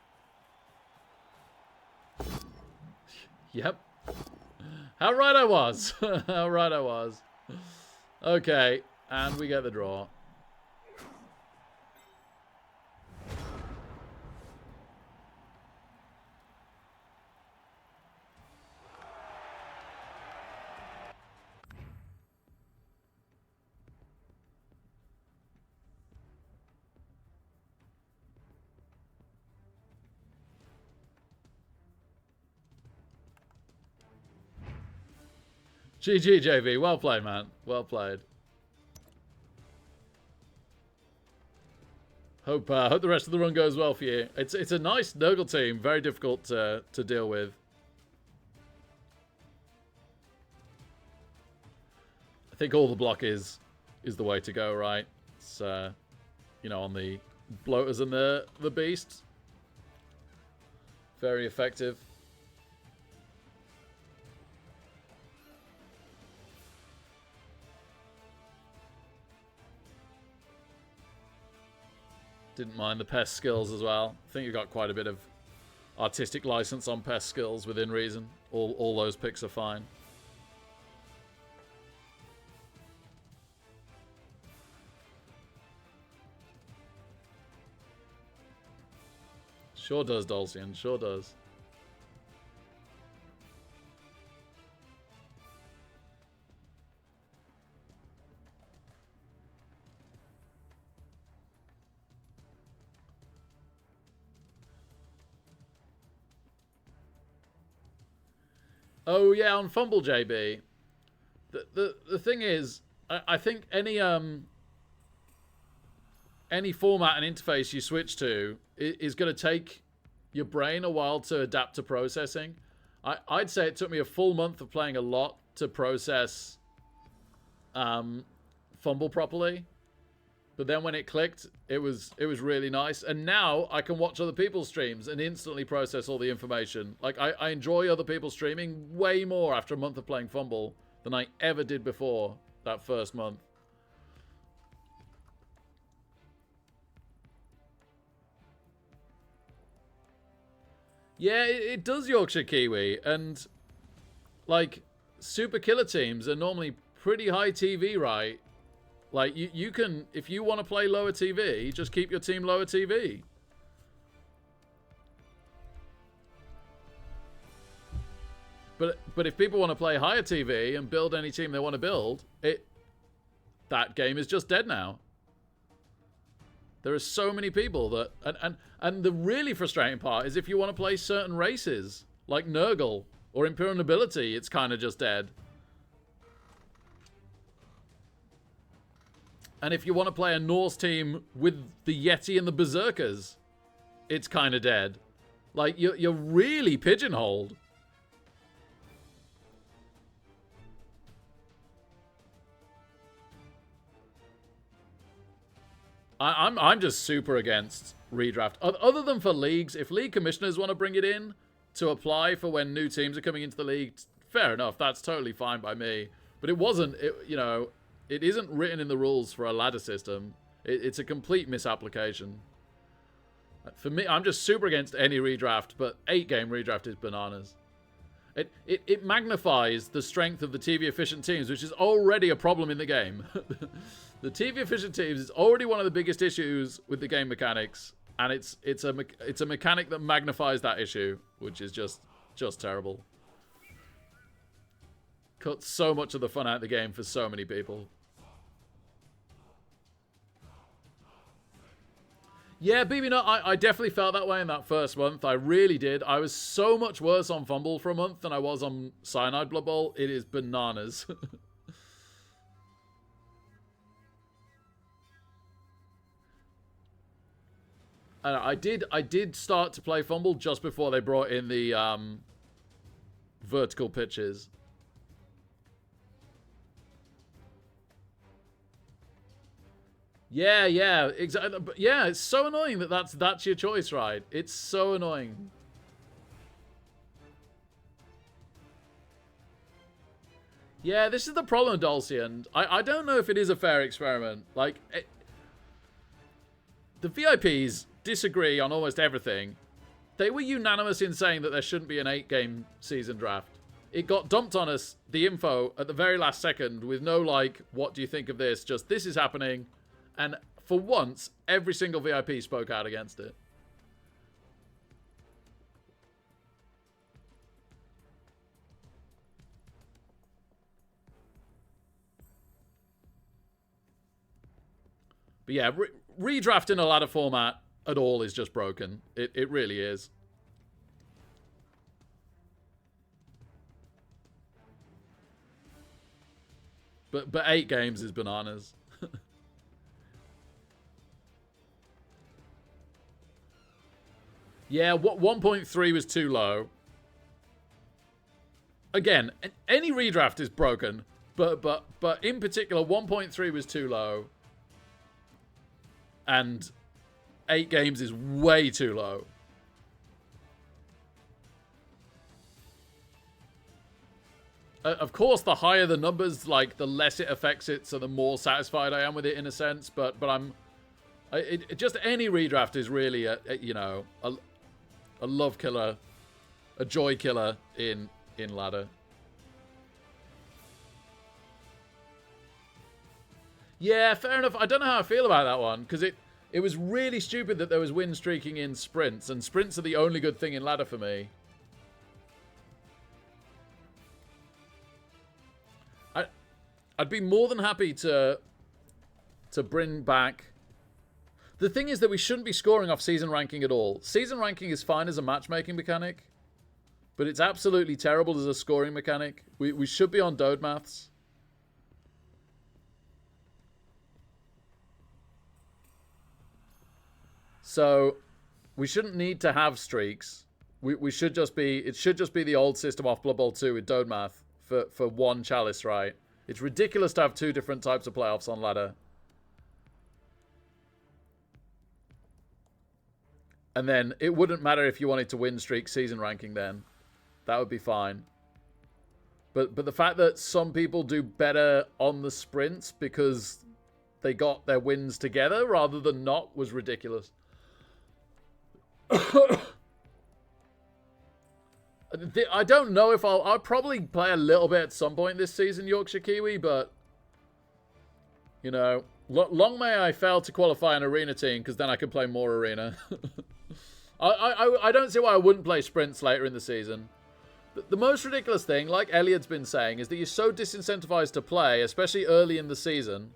Yep. How right I was. How right I was. Okay, and we get the draw. GG, JV. Well played, man. Well played. Hope the rest of the run goes well for you. It's a nice Nurgle team. Very difficult to deal with. I think all the block is the way to go, right? It's you know, on the bloaters and the beasts. Very effective. Didn't mind the pest skills as well. I think you've got quite a bit of artistic license on pest skills within reason. All those picks are fine. Sure does, Dulcian. Sure does. Oh yeah, on Fumble, JB. The thing is, I think any format and interface you switch to is going to take your brain a while to adapt to processing. I'd say it took me a full month of playing a lot to process Fumble properly. But then when it clicked, it was really nice. And now I can watch other people's streams and instantly process all the information. Like, I enjoy other people's streaming way more after a month of playing Fumble than I ever did before that first month. Yeah, it does, Yorkshire Kiwi. And, like, super killer teams are normally pretty high TV, right? Like, you can, if you want to play lower TV, just keep your team lower TV. But if people want to play higher TV and build any team they want to build, that game is just dead now. There are so many people that... And the really frustrating part is if you want to play certain races, like Nurgle or Imperial Nobility, it's kind of just dead. And if you want to play a Norse team with the Yeti and the Berserkers, it's kind of dead. Like, you're really pigeonholed. I'm just super against redraft. Other than for leagues, if league commissioners want to bring it in to apply for when new teams are coming into the league, fair enough. That's totally fine by me. But it wasn't, you know, it isn't written in the rules for a ladder system. It's a complete misapplication. For me, I'm just super against any redraft, but 8-game redraft is bananas. It magnifies the strength of the TV efficient teams, which is already a problem in the game. The TV efficient teams is already one of the biggest issues with the game mechanics, and it's a mechanic that magnifies that issue, which is just terrible. Cuts so much of the fun out of the game for so many people. Yeah, BB Nut, I definitely felt that way in that first month. I really did. I was so much worse on Fumble for a month than I was on Cyanide Blood Bowl. It is bananas. And I did start to play Fumble just before they brought in the vertical pitches. Yeah, exactly. But yeah, it's so annoying that that's your choice, right? It's so annoying. Yeah, this is the problem, Dulcian. I don't know if it is a fair experiment. Like, the VIPs disagree on almost everything. They were unanimous in saying that there shouldn't be an 8-game season draft. It got dumped on us, the info, at the very last second with no, like, what do you think of this? Just, this is happening. And for once, every single VIP spoke out against it. But yeah, redrafting a ladder format at all is just broken. It really is. But 8 games is bananas. Yeah, what 1.3 was too low. Again, any redraft is broken, but in particular 1.3 was too low. And 8 games is way too low. Of course, the higher the numbers, like, the less it affects it, so the more satisfied I am with it in a sense. But just any redraft is really you know, a love killer, a joy killer in ladder. Yeah, fair enough. I don't know how I feel about that one, because it was really stupid that there was win streaking in sprints, and sprints are the only good thing in ladder for me. I'd be more than happy to bring back... The thing is that we shouldn't be scoring off season ranking at all. Season ranking is fine as a matchmaking mechanic, but it's absolutely terrible as a scoring mechanic. We should be on Dode maths. So we shouldn't need to have streaks. We should just be... It should just be the old system off Blood Bowl 2 with Dode math for one chalice, right? It's ridiculous to have 2 different types of playoffs on ladder. And then it wouldn't matter if you wanted to win streak season ranking then. That would be fine. But the fact that some people do better on the sprints because they got their wins together rather than not was ridiculous. I don't know if I'll probably play a little bit at some point this season, Yorkshire Kiwi, but, you know, long may I fail to qualify an arena team, because then I can play more arena. I don't see why I wouldn't play sprints later in the season. The most ridiculous thing, like Elliot's been saying, is that you're so disincentivized to play, especially early in the season.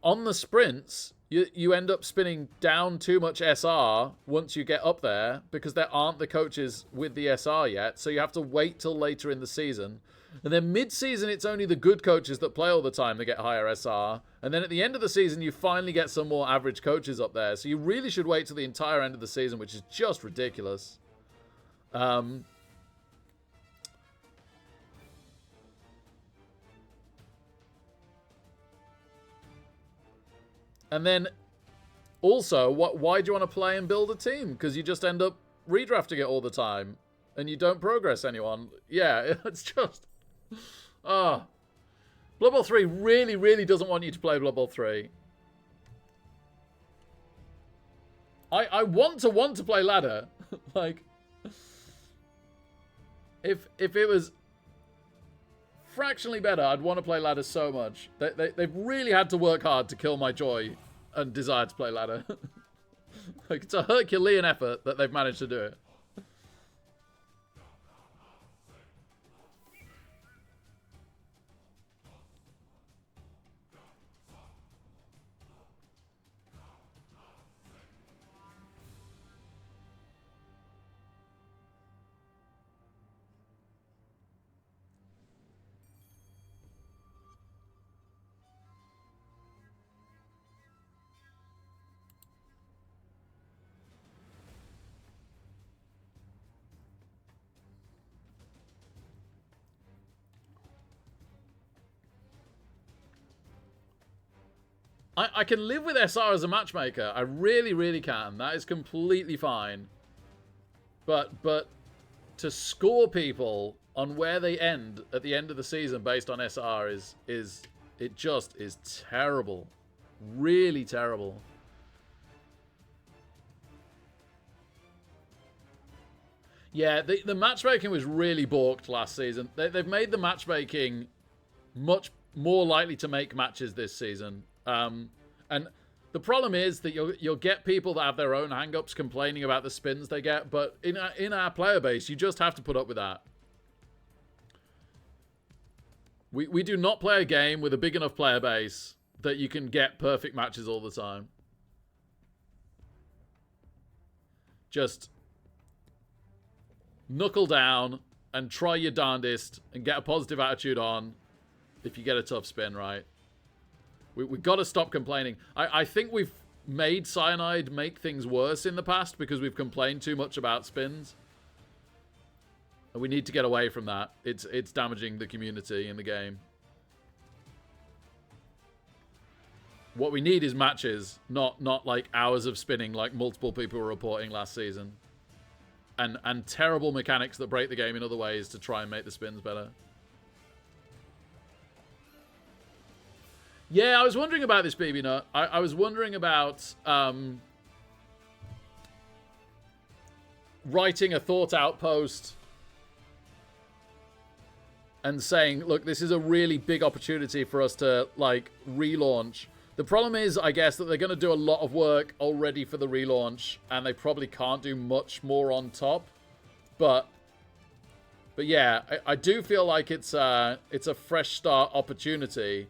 On the sprints, you end up spinning down too much SR once you get up there, because there aren't the coaches with the SR yet, so you have to wait till later in the season. And then mid-season, it's only the good coaches that play all the time that get higher SR. And then at the end of the season, you finally get some more average coaches up there. So you really should wait till the entire end of the season, which is just ridiculous. And then, also, why do you want to play and build a team? Because you just end up redrafting it all the time, and you don't progress anyone. Yeah, it's just... Blood Bowl 3 really, really doesn't want you to play Blood Bowl 3. I want to play ladder. Like, if it was fractionally better, I'd want to play ladder so much. They've really had to work hard to kill my joy and desire to play ladder. Like, it's a Herculean effort that they've managed to do it. I can live with SR as a matchmaker. I really, really can. That is completely fine. But to score people on where they end at the end of the season based on SR is terrible. Really terrible. Yeah, the matchmaking was really balked last season. They've made the matchmaking much more likely to make matches this season. And the problem is that you'll get people that have their own hang-ups complaining about the spins they get, but in our player base, you just have to put up with that. We do not play a game with a big enough player base that you can get perfect matches all the time. Just knuckle down and try your darndest and get a positive attitude on. if you get a tough spin, right? We've got to stop complaining. I think we've made Cyanide make things worse in the past because we've complained too much about spins. And we need to get away from that. It's damaging the community in the game. What we need is matches, not like hours of spinning like multiple people were reporting last season. And terrible mechanics that break the game in other ways to try and make the spins better. Yeah, I was wondering about this, BB Nut. I was wondering about writing a thought-out post and saying, look, this is a really big opportunity for us to, like, relaunch. The problem is, I guess, that they're going to do a lot of work already for the relaunch, and they probably can't do much more on top. But yeah, I do feel like it's a fresh start opportunity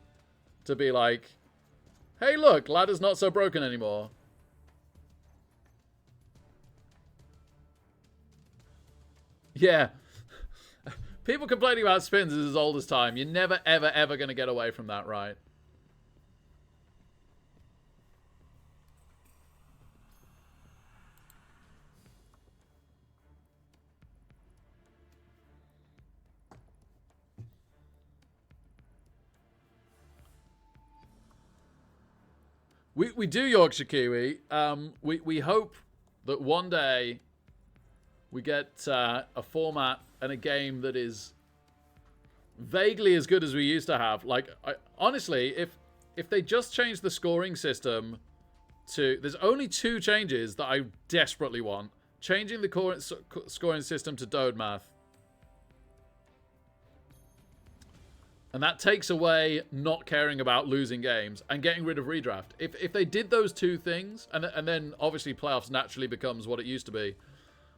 to be like, hey, look, ladder's not so broken anymore. Yeah. People complaining about spins is as old as time. You're never, ever, ever going to get away from that, right? We do, Yorkshire Kiwi. We hope that one day we get a format and a game that is vaguely as good as we used to have. Like, honestly, if they just change the scoring system to... There's only 2 changes that I desperately want. Changing the scoring system to Dode Math. And that takes away not caring about losing games and getting rid of redraft. If they did those 2 things, and then obviously playoffs naturally becomes what it used to be,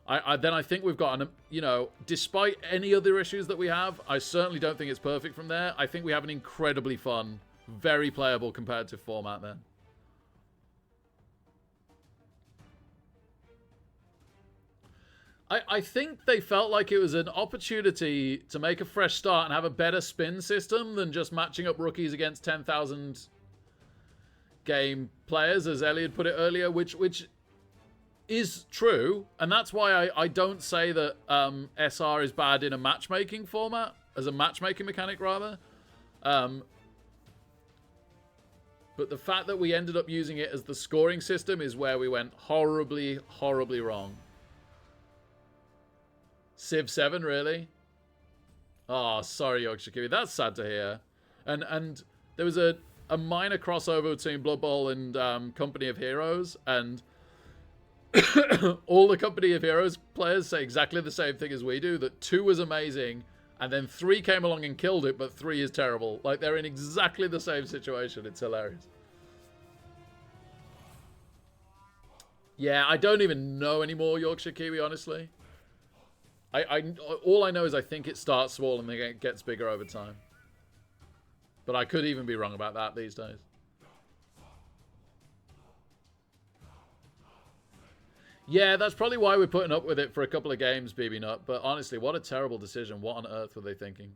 then I think we've got, you know, despite any other issues that we have, I certainly don't think it's perfect from there. I think we have an incredibly fun, very playable competitive format then. I think they felt like it was an opportunity to make a fresh start and have a better spin system than just matching up rookies against 10,000 game players, as Elliot put it earlier, which is true. And that's why I don't say that SR is bad in a matchmaking format, as a matchmaking mechanic, rather. But the fact that we ended up using it as the scoring system is where we went horribly, horribly wrong. Civ 7, really? Oh, sorry, Yorkshire Kiwi. That's sad to hear. And there was a minor crossover between Blood Bowl and Company of Heroes, and all the Company of Heroes players say exactly the same thing as we do, that 2 was amazing, and then 3 came along and killed it, but 3 is terrible. Like, they're in exactly the same situation. It's hilarious. Yeah, I don't even know anymore, Yorkshire Kiwi, honestly. All I know is I think it starts small and then it gets bigger over time. But I could even be wrong about that these days. Yeah, that's probably why we're putting up with it for a couple of games, BB Nut. But honestly, what a terrible decision. What on earth were they thinking?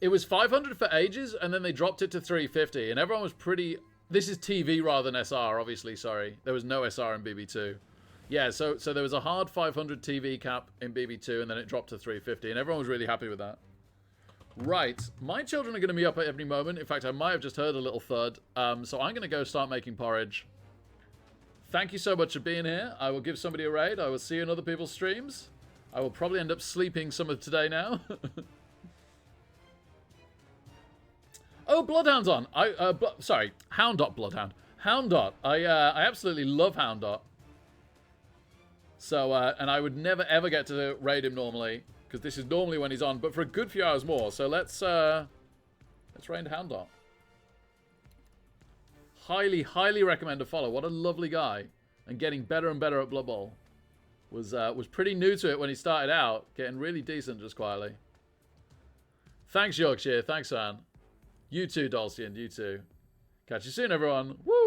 It was 500 for ages, and then they dropped it to 350. And everyone was pretty... This is TV rather than SR, obviously, sorry. There was no SR in BB2. Yeah, so there was a hard 500 TV cap in BB2, and then it dropped to 350, and everyone was really happy with that. Right, my children are going to be up at every moment. In fact, I might have just heard a little thud. So I'm going to go start making porridge. Thank you so much for being here. I will give somebody a raid. I will see you in other people's streams. I will probably end up sleeping some of today now. Oh, Bloodhound's on. Sorry, Hound.Bloodhound. Bloodhound. Hound. I absolutely love Hound. So, and I would never ever get to raid him normally, because this is normally when he's on, but for a good few hours more. So let's raid Hound. Highly, highly recommend a follow. What a lovely guy, and getting better and better at Blood Bowl. Was pretty new to it when he started out, getting really decent just quietly. Thanks, Yorkshire. Thanks, Anne. You too, Dulcian. You too. Catch you soon, everyone. Woo!